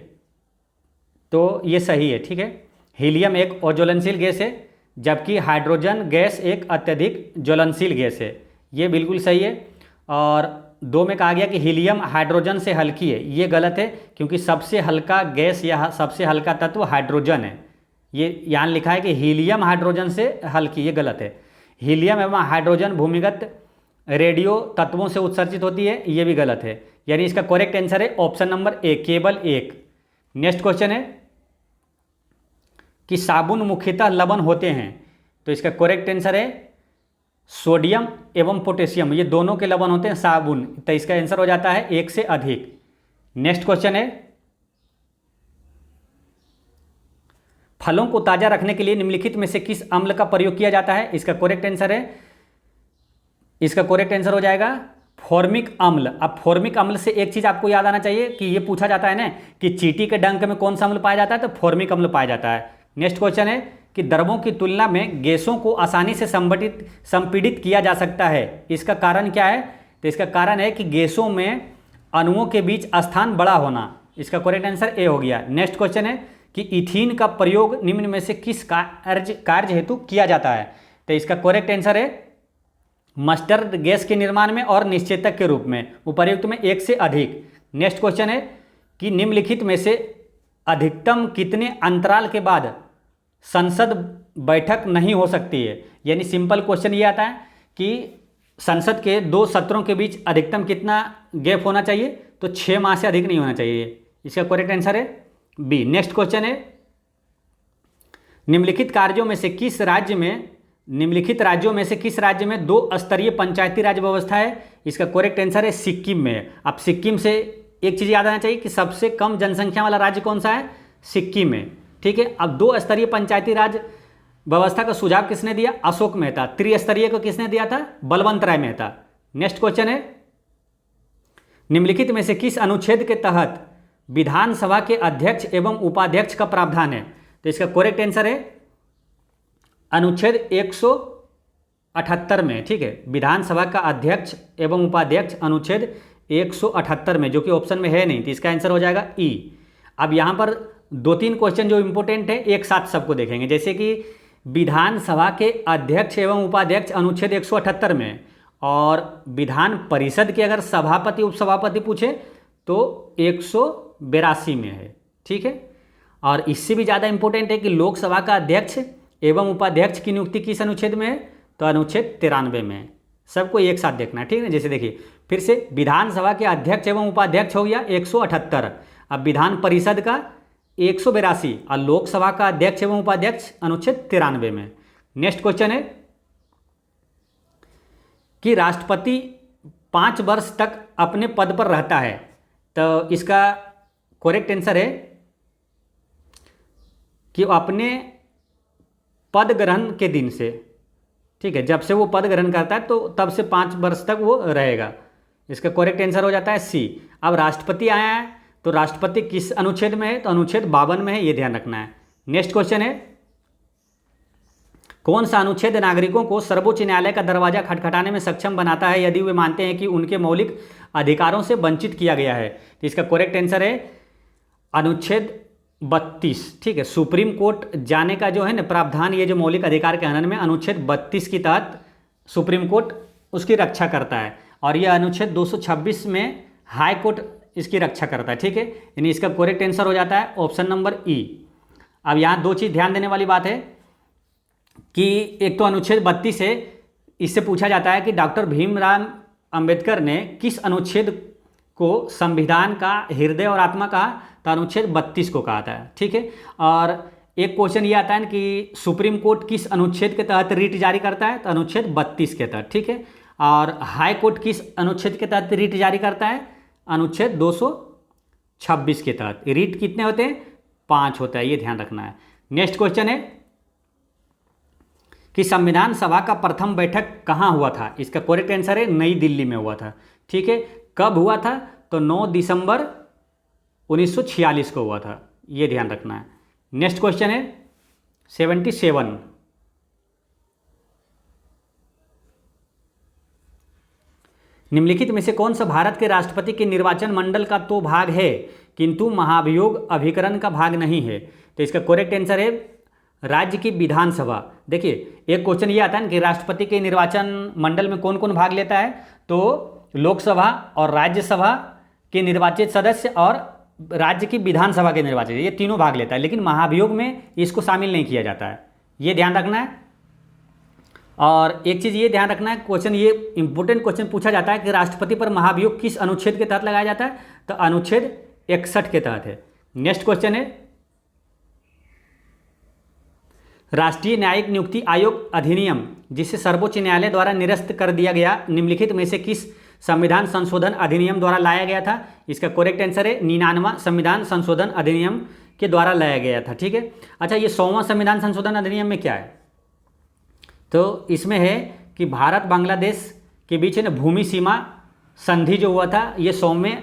तो ये सही है। ठीक है, हीलियम एक अज्वलनशील गैस है जबकि हाइड्रोजन गैस एक अत्यधिक ज्वलनशील गैस है, ये बिल्कुल सही है। और 2 में कहा गया कि हीलियम हाइड्रोजन से हल्की है, ये गलत है क्योंकि सबसे हल्का गैस या सबसे हल्का तत्व हाइड्रोजन है। ये यहाँ लिखा है कि हीलियम हाइड्रोजन से हल्की, ये गलत है। हीलियम एवं हाइड्रोजन भूमिगत रेडियो तत्वों से उत्सर्जित होती है, ये भी गलत है। यानी इसका करेक्ट आंसर है ऑप्शन नंबर ए, केवल 1। नेक्स्ट क्वेश्चन है कि साबुन मुख्यतः लवण होते हैं, तो इसका करेक्ट आंसर है सोडियम एवं पोटेशियम, ये दोनों के लवण होते हैं साबुन, तो इसका आंसर हो जाता है एक से अधिक। नेक्स्ट क्वेश्चन है, फलों को ताजा रखने के लिए निम्नलिखित में से किस अम्ल का प्रयोग किया जाता है? इसका करेक्ट आंसर है, इसका करेक्ट आंसर हो जाएगा फॉर्मिक अम्ल। अब फॉर्मिक अम्ल से एक चीज आपको याद आना चाहिए कि ये पूछा जाता है ना कि चींटी के डंक में कौन सा अम्ल पाया जाता है, तो फॉर्मिक अम्ल पाया जाता है। नेक्स्ट क्वेश्चन है कि द्रवों की तुलना में गैसों को आसानी से संपीड़ित किया जा सकता है, इसका कारण क्या है? तो इसका कारण है कि गैसों में अणुओं के बीच स्थान बड़ा होना, इसका करेक्ट आंसर ए हो गया। नेक्स्ट क्वेश्चन है कि इथीन का प्रयोग निम्न में से किस कार्य हेतु किया जाता है? तो इसका करेक्ट आंसर है मस्टर्ड गैस के निर्माण में और निश्चेतक के रूप में, उपर्युक्त में एक से अधिक। नेक्स्ट क्वेश्चन है कि निम्नलिखित में से अधिकतम कितने अंतराल के बाद संसद बैठक नहीं हो सकती है? यानी सिंपल क्वेश्चन ये आता है कि संसद के 2 सत्रों के बीच अधिकतम कितना गैप होना चाहिए? तो 6 माह से अधिक नहीं होना चाहिए, इसका करेक्ट आंसर है बी। नेक्स्ट क्वेश्चन है, निम्नलिखित राज्यों में से किस राज्य में 2 स्तरीय पंचायती राज व्यवस्था है? इसका करेक्ट आंसर है सिक्किम में। अब सिक्किम से एक चीज़ याद आना चाहिए कि सबसे कम जनसंख्या वाला राज्य कौन सा है? सिक्किम में, ठीक है। अब 2 स्तरीय पंचायती राज व्यवस्था का सुझाव किसने दिया? अशोक मेहता। त्रिस्तरीय को किसने दिया था? बलवंत राय मेहता। नेक्स्ट क्वेश्चन है, निम्नलिखित में से किस अनुच्छेद के तहत विधानसभा के अध्यक्ष एवं उपाध्यक्ष का प्रावधान है? तो इसका करेक्ट आंसर है अनुच्छेद 178 में, ठीक है। विधानसभा का अध्यक्ष एवं उपाध्यक्ष अनुच्छेद 178 में, जो कि ऑप्शन में है नहीं, तो इसका आंसर हो जाएगा ई। अब यहाँ पर 2-3 क्वेश्चन जो इंपॉर्टेंट है एक साथ सबको देखेंगे, जैसे कि विधानसभा के अध्यक्ष एवं उपाध्यक्ष अनुच्छेद 178 में, और विधान परिषद के अगर सभापति उपसभापति पूछे तो 182 में है, ठीक है। और इससे भी ज़्यादा इंपॉर्टेंट है कि लोकसभा का अध्यक्ष एवं उपाध्यक्ष की नियुक्ति किस अनुच्छेद में है? तो अनुच्छेद 93 में है। सबको एक साथ देखना है, ठीक है। जैसे देखिए फिर से, विधानसभा के अध्यक्ष एवं उपाध्यक्ष हो गया 178, अब विधान परिषद का 182 और लोकसभा का अध्यक्ष एवं उपाध्यक्ष अनुच्छेद 93 में। नेक्स्ट क्वेश्चन है कि राष्ट्रपति 5 वर्ष तक अपने पद पर रहता है, तो इसका करेक्ट आंसर है कि अपने पद ग्रहण के दिन से, ठीक है, जब से वो पद ग्रहण करता है तो तब से 5 वर्ष तक वो रहेगा, इसका करेक्ट आंसर हो जाता है सी। अब राष्ट्रपति आया है तो राष्ट्रपति किस अनुच्छेद में है? तो अनुच्छेद 52 में है, ये ध्यान रखना है। नेक्स्ट क्वेश्चन है, कौन सा अनुच्छेद नागरिकों को सर्वोच्च न्यायालय का दरवाजा खटखटाने में सक्षम बनाता है यदि वे मानते हैं कि उनके मौलिक अधिकारों से वंचित किया गया है? तो इसका करेक्ट आंसर है अनुच्छेद 32, ठीक है। सुप्रीम कोर्ट जाने का जो है ना प्रावधान, ये जो मौलिक अधिकार के हनन में अनुच्छेद 32 के तहत सुप्रीम कोर्ट उसकी रक्षा करता है, और यह अनुच्छेद 226 में हाई कोर्ट इसकी रक्षा करता है, ठीक है। यानी इसका करेक्ट आंसर हो जाता है ऑप्शन नंबर ई। अब यहाँ 2 चीज़ ध्यान देने वाली बात है कि एक तो अनुच्छेद 32 है, इससे पूछा जाता है कि डॉक्टर भीमराव अंबेडकर ने किस अनुच्छेद को संविधान का हृदय और आत्मा कहा? तो अनुच्छेद 32 को कहा था, ठीक है। और एक क्वेश्चन ये आता है कि सुप्रीम कोर्ट किस अनुच्छेद के तहत रीट जारी करता है? तो अनुच्छेद 32 के तहत, ठीक है। और हाई कोर्ट किस अनुच्छेद के तहत रीट जारी करता है? अनुच्छेद 226 के तहत। रीट कितने होते हैं? 5 होता है, ये ध्यान रखना है। नेक्स्ट क्वेश्चन है कि संविधान सभा का प्रथम बैठक कहाँ हुआ था? इसका करेक्ट आंसर है नई दिल्ली में हुआ था, ठीक है। कब हुआ था? तो 9 दिसंबर 1946 को हुआ था, ये ध्यान रखना है। नेक्स्ट क्वेश्चन है 77, निम्नलिखित में से कौन सा भारत के राष्ट्रपति के निर्वाचन मंडल का तो भाग है किंतु महाभियोग अभिकरण का भाग नहीं है? तो इसका करेक्ट आंसर है राज्य की विधानसभा। देखिए एक क्वेश्चन ये आता है कि राष्ट्रपति के निर्वाचन मंडल में कौन कौन भाग लेता है? तो लोकसभा और राज्यसभा के निर्वाचित सदस्य और राज्य की विधानसभा के निर्वाचित, ये तीनों भाग लेता है, लेकिन महाभियोग में इसको शामिल नहीं किया जाता है, ये ध्यान रखना है। और एक चीज़ ये ध्यान रखना है, क्वेश्चन ये इंपॉर्टेंट क्वेश्चन पूछा जाता है कि राष्ट्रपति पर महाभियोग किस अनुच्छेद के तहत लगाया जाता है? तो अनुच्छेद 61 के तहत है। नेक्स्ट क्वेश्चन है राष्ट्रीय न्यायिक नियुक्ति आयोग अधिनियम, जिसे सर्वोच्च न्यायालय द्वारा निरस्त कर दिया गया, निम्नलिखित में से किस संविधान संशोधन अधिनियम द्वारा लाया गया था? इसका करेक्ट आंसर है 99वां संविधान संशोधन अधिनियम के द्वारा लाया गया था। ठीक है। अच्छा, ये 100वां संविधान संशोधन अधिनियम में क्या है? तो इसमें है कि भारत बांग्लादेश के बीच है ना भूमि सीमा संधि जो हुआ था, ये 100वें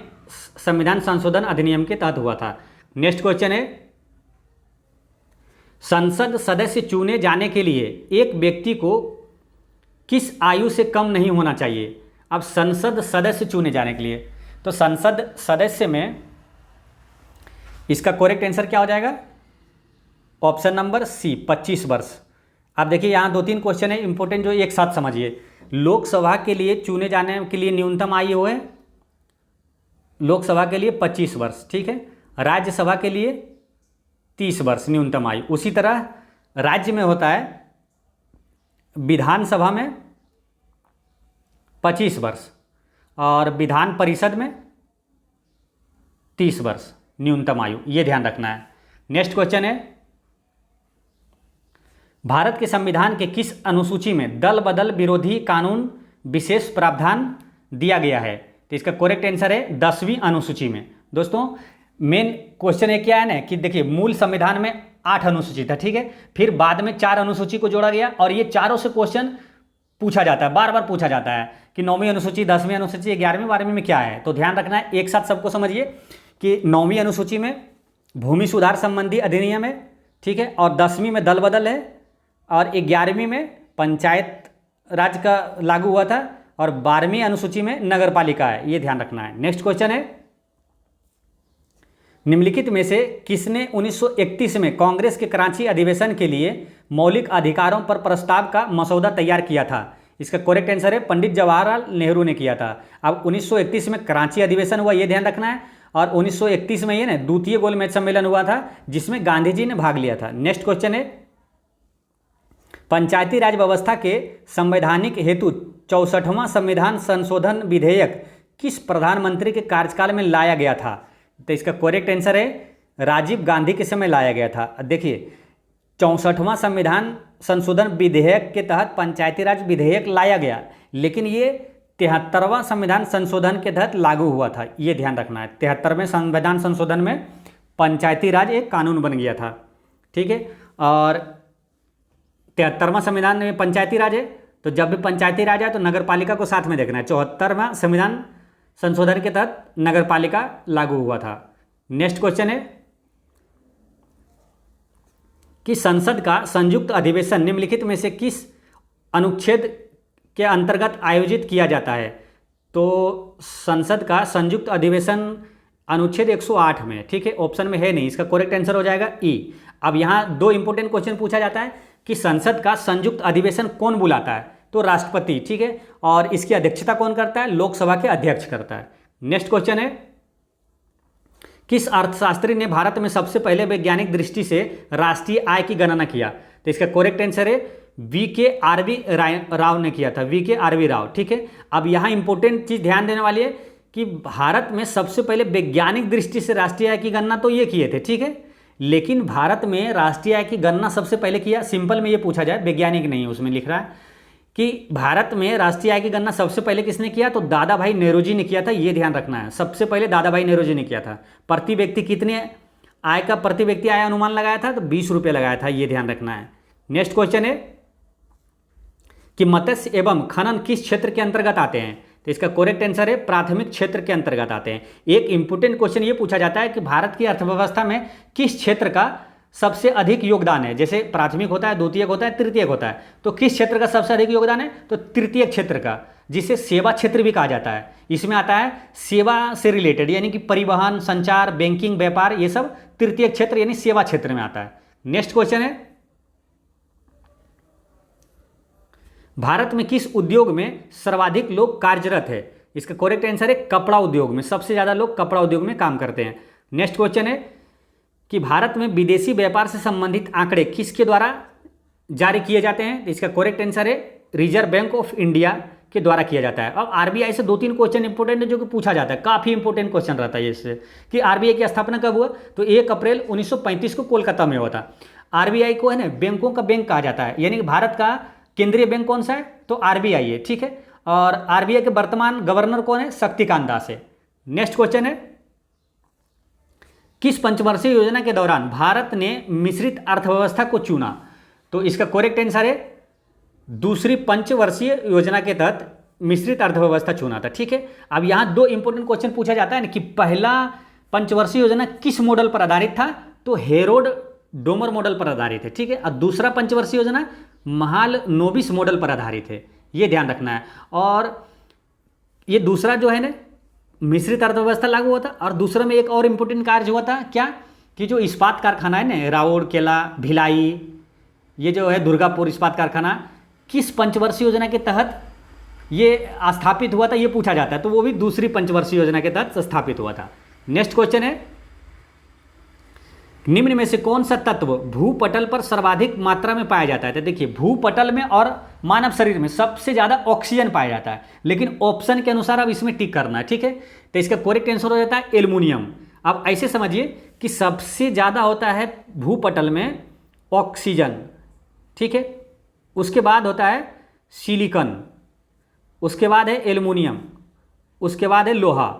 संविधान संशोधन अधिनियम के तहत हुआ था। नेक्स्ट क्वेश्चन है, संसद सदस्य चुने जाने के लिए एक व्यक्ति को किस आयु से कम नहीं होना चाहिए? अब संसद सदस्य चुने जाने के लिए, तो संसद सदस्य में इसका करेक्ट आंसर क्या हो जाएगा? ऑप्शन नंबर सी 25 वर्ष। अब देखिए यहाँ 2-3 क्वेश्चन है इंपॉर्टेंट जो एक साथ समझिए। लोकसभा के लिए चुने जाने के लिए न्यूनतम आयु है लोकसभा के लिए 25 वर्ष। ठीक है। राज्यसभा के लिए 30 वर्ष न्यूनतम आयु। उसी तरह राज्य में होता है विधानसभा में 25 वर्ष और विधान परिषद में 30 वर्ष न्यूनतम आयु, ये ध्यान रखना है। नेक्स्ट क्वेश्चन है, भारत के संविधान के किस अनुसूची में दल बदल विरोधी कानून विशेष प्रावधान दिया गया है? तो इसका करेक्ट आंसर है 10वीं अनुसूची में। दोस्तों मेन क्वेश्चन ये क्या है ना कि देखिए मूल संविधान में 8 अनुसूची था। ठीक है। फिर बाद में 4 अनुसूची को जोड़ा गया और ये चारों से क्वेश्चन पूछा जाता है, बार बार पूछा जाता है कि 9वीं अनुसूची, 10वीं अनुसूची, 11वीं, 12वीं में क्या है। तो ध्यान रखना है, एक साथ सबको समझिए कि 9वीं अनुसूची में भूमि सुधार संबंधी अधिनियम है। ठीक है। और 10वीं में दल बदल है और 11वीं में पंचायत राज का लागू हुआ था और 12वीं अनुसूची में नगर पालिका है, ये ध्यान रखना है। नेक्स्ट क्वेश्चन है, निम्नलिखित में से किसने 1931 में कांग्रेस के कराची अधिवेशन के लिए मौलिक अधिकारों पर प्रस्ताव का मसौदा तैयार किया था? इसका करेक्ट आंसर है पंडित जवाहरलाल नेहरू ने किया था। अब 1931 में कराची अधिवेशन हुआ, ये ध्यान रखना है। और 1931 में ये ना द्वितीय गोलमेज सम्मेलन हुआ था जिसमें गांधी जी ने भाग लिया था। नेक्स्ट क्वेश्चन है, पंचायती राज व्यवस्था के संवैधानिक हेतु 64वां संविधान संशोधन विधेयक किस प्रधानमंत्री के कार्यकाल में लाया गया था? तो इसका करेक्ट आंसर है राजीव गांधी के समय लाया गया था। देखिए 64वां संविधान संशोधन विधेयक के तहत पंचायती राज विधेयक लाया गया, लेकिन ये 73वां संविधान संशोधन के तहत लागू हुआ था, ये ध्यान रखना है। 73वें संविधान संशोधन में पंचायती राज एक कानून बन गया था। ठीक है। और 73वां संविधान में पंचायती राज है, तो जब भी पंचायती राज है तो नगर पालिका को साथ में देखना है। 74वां संविधान संशोधन के तहत नगर पालिका लागू हुआ था। नेक्स्ट क्वेश्चन है कि संसद का संयुक्त अधिवेशन निम्नलिखित में से किस अनुच्छेद के अंतर्गत आयोजित किया जाता है? तो संसद का संयुक्त अधिवेशन अनुच्छेद 108 में। ठीक है। ऑप्शन में है नहीं, इसका करेक्ट आंसर हो जाएगा ई। अब यहाँ 2 इंपॉर्टेंट क्वेश्चन पूछा जाता है कि संसद का संयुक्त अधिवेशन कौन बुलाता है? तो राष्ट्रपति। ठीक है। और इसकी अध्यक्षता कौन करता है? लोकसभा के अध्यक्ष करता है। नेक्स्ट क्वेश्चन है, किस अर्थशास्त्री ने भारत में सबसे पहले वैज्ञानिक दृष्टि से राष्ट्रीय आय की गणना किया? तो इसका करेक्ट आंसर है VKRV राव ने किया था, VKRV राव। ठीक है। अब यहाँ इंपॉर्टेंट चीज ध्यान देने वाली है कि भारत में सबसे पहले वैज्ञानिक दृष्टि से राष्ट्रीय आय की गणना तो ये किए थे। ठीक है। लेकिन भारत में राष्ट्रीय आय की गणना सबसे पहले किया, सिंपल में ये पूछा जाए, वैज्ञानिक नहीं उसमें लिख रहा है कि भारत में राष्ट्रीय आय की गणना सबसे पहले किसने किया? तो दादा भाई नेहरू जी ने किया था, ये ध्यान रखना है। सबसे पहले दादा भाई नेहरू जी ने किया था। प्रति व्यक्ति कितने आय का प्रति व्यक्ति आय अनुमान लगाया था? तो 20 रुपये लगाया था, ये ध्यान रखना है। नेक्स्ट क्वेश्चन है कि मत्स्य एवं खनन किस क्षेत्र के अंतर्गत आते हैं? तो इसका करेक्ट आंसर है प्राथमिक क्षेत्र के अंतर्गत आते हैं। एक इंपोर्टेंट क्वेश्चन ये पूछा जाता है कि भारत की अर्थव्यवस्था में किस क्षेत्र का सबसे अधिक योगदान है? जैसे प्राथमिक होता है, द्वितीयक होता है, तृतीयक होता है, तो किस क्षेत्र का सबसे अधिक योगदान है? तो तृतीयक क्षेत्र का, जिसे सेवा क्षेत्र भी कहा जाता है। इसमें आता है सेवा से रिलेटेड, यानी कि परिवहन, संचार, बैंकिंग, व्यापार, ये सब तृतीयक क्षेत्र यानी सेवा क्षेत्र में आता है। नेक्स्ट क्वेश्चन है, भारत में किस उद्योग में सर्वाधिक लोग कार्यरत है? इसका करेक्ट आंसर है कपड़ा उद्योग में, सबसे ज्यादा लोग कपड़ा उद्योग में काम करते हैं। नेक्स्ट क्वेश्चन है कि भारत में विदेशी व्यापार से संबंधित आंकड़े किसके द्वारा जारी किए जाते हैं? इसका करेक्ट आंसर है रिजर्व बैंक ऑफ इंडिया के द्वारा किया जाता है। अब आरबीआई से 2-3 क्वेश्चन इंपोर्टेंट है जो कि पूछा जाता है, काफी इंपोर्टेंट क्वेश्चन रहता है इससे कि आरबीआई की स्थापना कब हुआ? तो 1 अप्रैल 1935 को कोलकाता में हुआ था। आरबीआई को है ना बैंकों का बैंक कहा जाता है, यानी कि भारत का केंद्रीय बैंक कौन सा है, तो आरबीआई है, ठीक है। और आरबीआई के वर्तमान गवर्नर कौन है, शक्तिकांत दास है। नेक्स्ट क्वेश्चन है, किस पंचवर्षीय योजना के दौरान भारत ने मिश्रित अर्थव्यवस्था को चुना, तो इसका करेक्ट आंसर है दूसरी पंचवर्षीय योजना के तहत मिश्रित अर्थव्यवस्था चुना था, ठीक है। अब यहाँ दो इंपॉर्टेंट क्वेश्चन पूछा जाता है ना कि पहला पंचवर्षीय योजना किस मॉडल पर आधारित था, तो हेरोड डोमर मॉडल पर आधारित है, ठीक है। और दूसरा पंचवर्षीय योजना महालनोबिस मॉडल पर आधारित है, ये ध्यान रखना है। और ये दूसरा जो है ना मिश्रित अर्थव्यवस्था लागू हुआ था, और दूसरा में एक और इम्पोर्टेंट कार्य हुआ था क्या, कि जो इस्पात कारखाना है ना राउरकेला, भिलाई, ये जो है दुर्गापुर इस्पात कारखाना किस पंचवर्षीय योजना के तहत ये स्थापित हुआ था, ये पूछा जाता है, तो वो भी दूसरी पंचवर्षीय योजना के तहत स्थापित हुआ था। नेक्स्ट क्वेश्चन है, निम्न में से कौन सा तत्व भूपटल पर सर्वाधिक मात्रा में पाया जाता है, तो देखिए भूपटल में और मानव शरीर में सबसे ज्यादा ऑक्सीजन पाया जाता है, लेकिन ऑप्शन के अनुसार अब इसमें टिक करना है, ठीक है। तो इसका करेक्ट आंसर हो जाता है एल्युमिनियम। अब ऐसे समझिए कि सबसे ज्यादा होता है भूपटल में ऑक्सीजन, ठीक है, उसके बाद होता है सिलिकॉन, उसके बाद है एल्युमिनियम, उसके बाद है लोहा,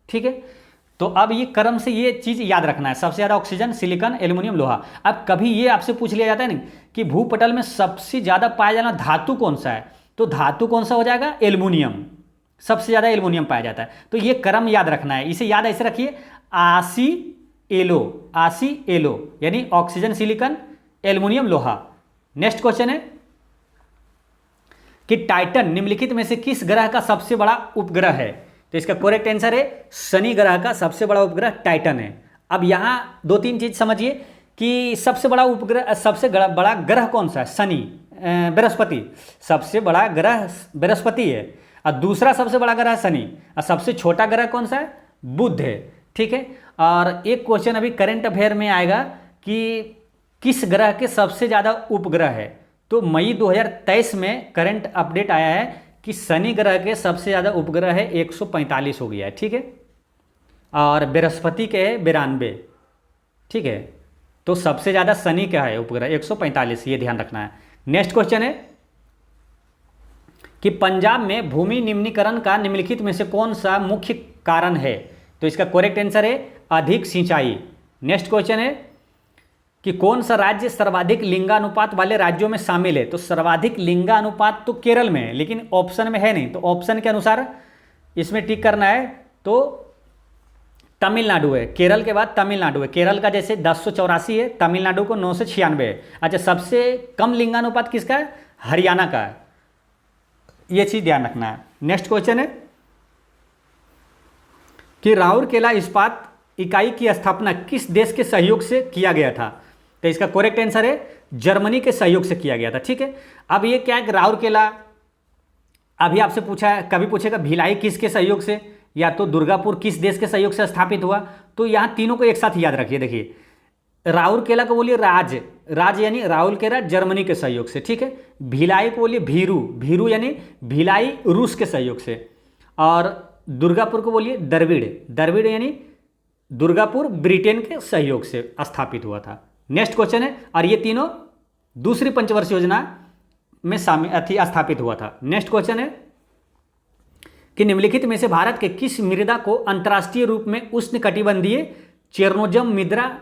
ठीक है। तो अब ये क्रम से ये चीज याद रखना है, सबसे ज्यादा ऑक्सीजन, सिलिकॉन, एल्युमिनियम, लोहा। अब कभी ये आपसे पूछ लिया जाता है ना कि भूपटल में सबसे ज्यादा पाया जाना धातु कौन सा है, तो धातु कौन सा हो जाएगा, एल्युमिनियम, सबसे ज्यादा एल्युमिनियम पाया जाता है। तो ये क्रम याद रखना है, इसे याद ऐसे रखिए, आसी एलो, यानी ऑक्सीजन, सिलिकॉन, एल्युमिनियम, लोहा। नेक्स्ट क्वेश्चन है कि टाइटन निम्नलिखित में से किस ग्रह का सबसे बड़ा उपग्रह है, तो इसका करेक्ट आंसर है शनि ग्रह का सबसे बड़ा उपग्रह टाइटन है। अब यहां दो तीन चीज समझिए कि सबसे बड़ा उपग्रह, सबसे बड़ा ग्रह कौन सा है, शनि, बृहस्पति, सबसे बड़ा ग्रह बृहस्पति है, और दूसरा सबसे बड़ा ग्रह शनि, और सबसे छोटा ग्रह कौन सा है, बुध है, ठीक है। और एक क्वेश्चन अभी करंट अफेयर में आएगा कि किस ग्रह के सबसे ज्यादा उपग्रह है, तो मई 2023 में करंट अपडेट आया है कि शनि ग्रह के सबसे ज़्यादा उपग्रह है 145 हो गया है, ठीक है, और बृहस्पति के है 92, ठीक है। तो सबसे ज़्यादा शनि का है उपग्रह 145, ये ध्यान रखना है। नेक्स्ट क्वेश्चन है कि पंजाब में भूमि निम्नीकरण का निम्नलिखित में से कौन सा मुख्य कारण है, तो इसका करेक्ट आंसर है अधिक सिंचाई। नेक्स्ट क्वेश्चन है कि कौन सा राज्य सर्वाधिक लिंगानुपात वाले राज्यों में शामिल है, तो सर्वाधिक लिंगानुपात तो केरल में है, लेकिन ऑप्शन में है नहीं, तो ऑप्शन के अनुसार इसमें टिक करना है, तो तमिलनाडु है, केरल के बाद तमिलनाडु है। केरल का जैसे 1084 है, तमिलनाडु को 996 है। अच्छा, सबसे कम लिंगानुपात किसका है, हरियाणा का है, ये चीज ध्यान रखना है। नेक्स्ट क्वेश्चन है कि राउरकेला इस्पात इकाई की स्थापना किस देश के सहयोग से किया गया था, तो इसका करेक्ट आंसर है जर्मनी के सहयोग से किया गया था, ठीक है। अब ये क्या है, राउरकेला अभी आपसे पूछा है, कभी पूछेगा भिलाई किसके सहयोग से, या तो दुर्गापुर किस देश के सहयोग से स्थापित हुआ, तो यहाँ तीनों को एक साथ याद रखिए। देखिए राउरकेला को बोलिए राज यानी राउरकेला जर्मनी के सहयोग से, ठीक है। भिलाई को बोलिए भीरू यानी भिलाई रूस के सहयोग से, और दुर्गापुर को बोलिए द्रविड़ यानी दुर्गापुर ब्रिटेन के सहयोग से स्थापित हुआ था। नेक्स्ट क्वेश्चन है, और ये तीनों दूसरी पंचवर्षीय योजना में स्थापित हुआ था। नेक्स्ट क्वेश्चन है कि निम्नलिखित में से भारत के किस मृदा को अंतर्राष्ट्रीय रूप में उष्णकटिबंधीय चेरनोजम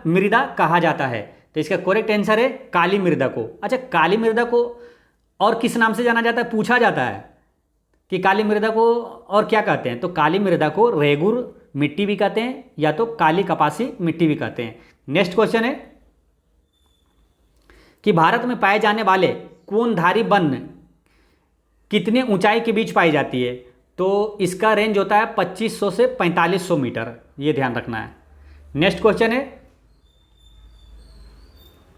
मृदा कहा जाता है, तो इसका करेक्ट आंसर है काली मृदा को। अच्छा, काली मृदा को और किस नाम से जाना जाता है, पूछा जाता है कि काली मृदा को और क्या कहते हैं, तो काली मृदा को रेगुर मिट्टी भी कहते हैं, या तो काली कपासी मिट्टी भी कहते हैं। नेक्स्ट क्वेश्चन है कि भारत में पाए जाने वाले कोनधारी वन कितने ऊंचाई के बीच पाई जाती है, तो इसका रेंज होता है 2500 से 4500 मीटर, ये ध्यान रखना है। नेक्स्ट क्वेश्चन है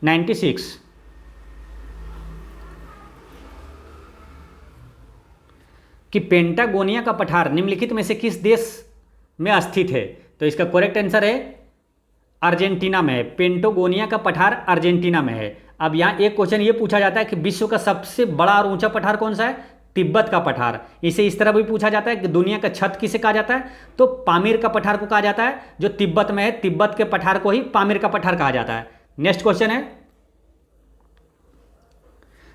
96 कि पेंटागोनिया का पठार निम्नलिखित में से किस देश में स्थित है, तो इसका करेक्ट आंसर है अर्जेंटीना में है। पेंटागोनिया का पठार अर्जेंटीना में है। अब यहाँ एक क्वेश्चन ये पूछा जाता है कि विश्व का सबसे बड़ा और ऊंचा पठार कौन सा है, तिब्बत का पठार। इसे इस तरह भी पूछा जाता है कि दुनिया का छत किसे कहा जाता है, तो पामीर का पठार को कहा जाता है, जो तिब्बत में है, तिब्बत के पठार को ही पामीर का पठार कहा जाता है। नेक्स्ट क्वेश्चन है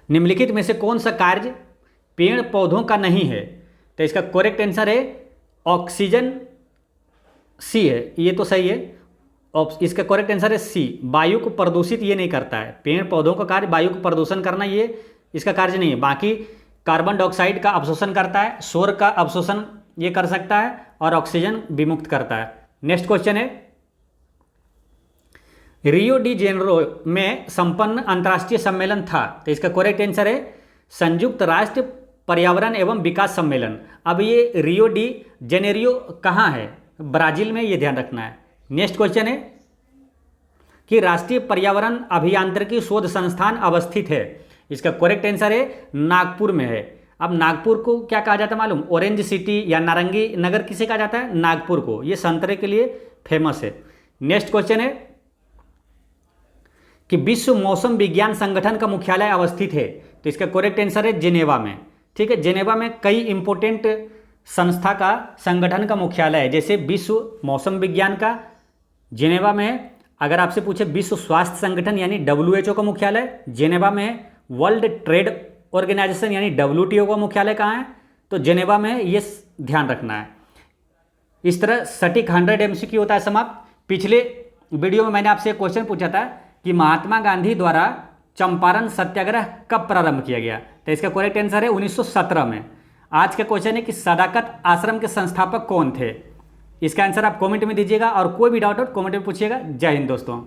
निम्नलिखित में से कौन सा कार्य पेड़ पौधों का नहीं है? तो इसका करेक्ट आंसर है ऑक्सीजन, सी है, ये तो सही है। इसका करेक्ट आंसर है सी, वायु को प्रदूषित ये नहीं करता है। पेड़ पौधों का कार्य वायु को प्रदूषण करना, ये इसका कार्य नहीं है। बाकी कार्बन डाइऑक्साइड का अवशोषण करता है, सौर का अवशोषण ये कर सकता है, और ऑक्सीजन विमुक्त करता है। नेक्स्ट क्वेश्चन है, रियो डी जेनेरो में संपन्न अंतर्राष्ट्रीय सम्मेलन था। तो इसका करेक्ट आंसर है संयुक्त राष्ट्र पर्यावरण एवं विकास सम्मेलन। अब ये रियो डी जेनेरियो कहाँ है? ब्राजील में, ये ध्यान रखना है। नेक्स्ट क्वेश्चन है कि राष्ट्रीय पर्यावरण अभियांत्रिकी शोध संस्थान अवस्थित है। इसका करेक्ट आंसर है नागपुर में है। अब नागपुर को क्या कहा जाता है मालूम? ऑरेंज सिटी या नारंगी नगर किसे कहा जाता है? नागपुर को। ये संतरे के लिए फेमस है। नेक्स्ट क्वेश्चन है कि विश्व मौसम विज्ञान संगठन का मुख्यालय अवस्थित है। तो इसका करेक्ट आंसर है जेनेवा में। ठीक है, जेनेवा में कई इंपोर्टेंट संस्था का, संगठन का मुख्यालय है, जैसे विश्व मौसम विज्ञान का जेनेवा में है। अगर आपसे पूछे विश्व स्वास्थ्य संगठन यानी WHO का मुख्यालय जेनेवा में है। वर्ल्ड ट्रेड ऑर्गेनाइजेशन यानी WTO का मुख्यालय कहाँ है? तो जेनेवा में है। ये ध्यान रखना है। इस तरह सटीक 100 MCQ होता है समाप्त। पिछले वीडियो में मैंने आपसे एक क्वेश्चन पूछा था कि महात्मा गांधी द्वारा चंपारण सत्याग्रह कब प्रारंभ किया गया? तो इसका करेक्ट आंसर है 1917 में। आज का क्वेश्चन है कि सदाकत आश्रम के संस्थापक कौन थे? इसका आंसर आप कमेंट में दीजिएगा, और कोई भी डाउट हो कमेंट में पूछिएगा। जय हिंद दोस्तों।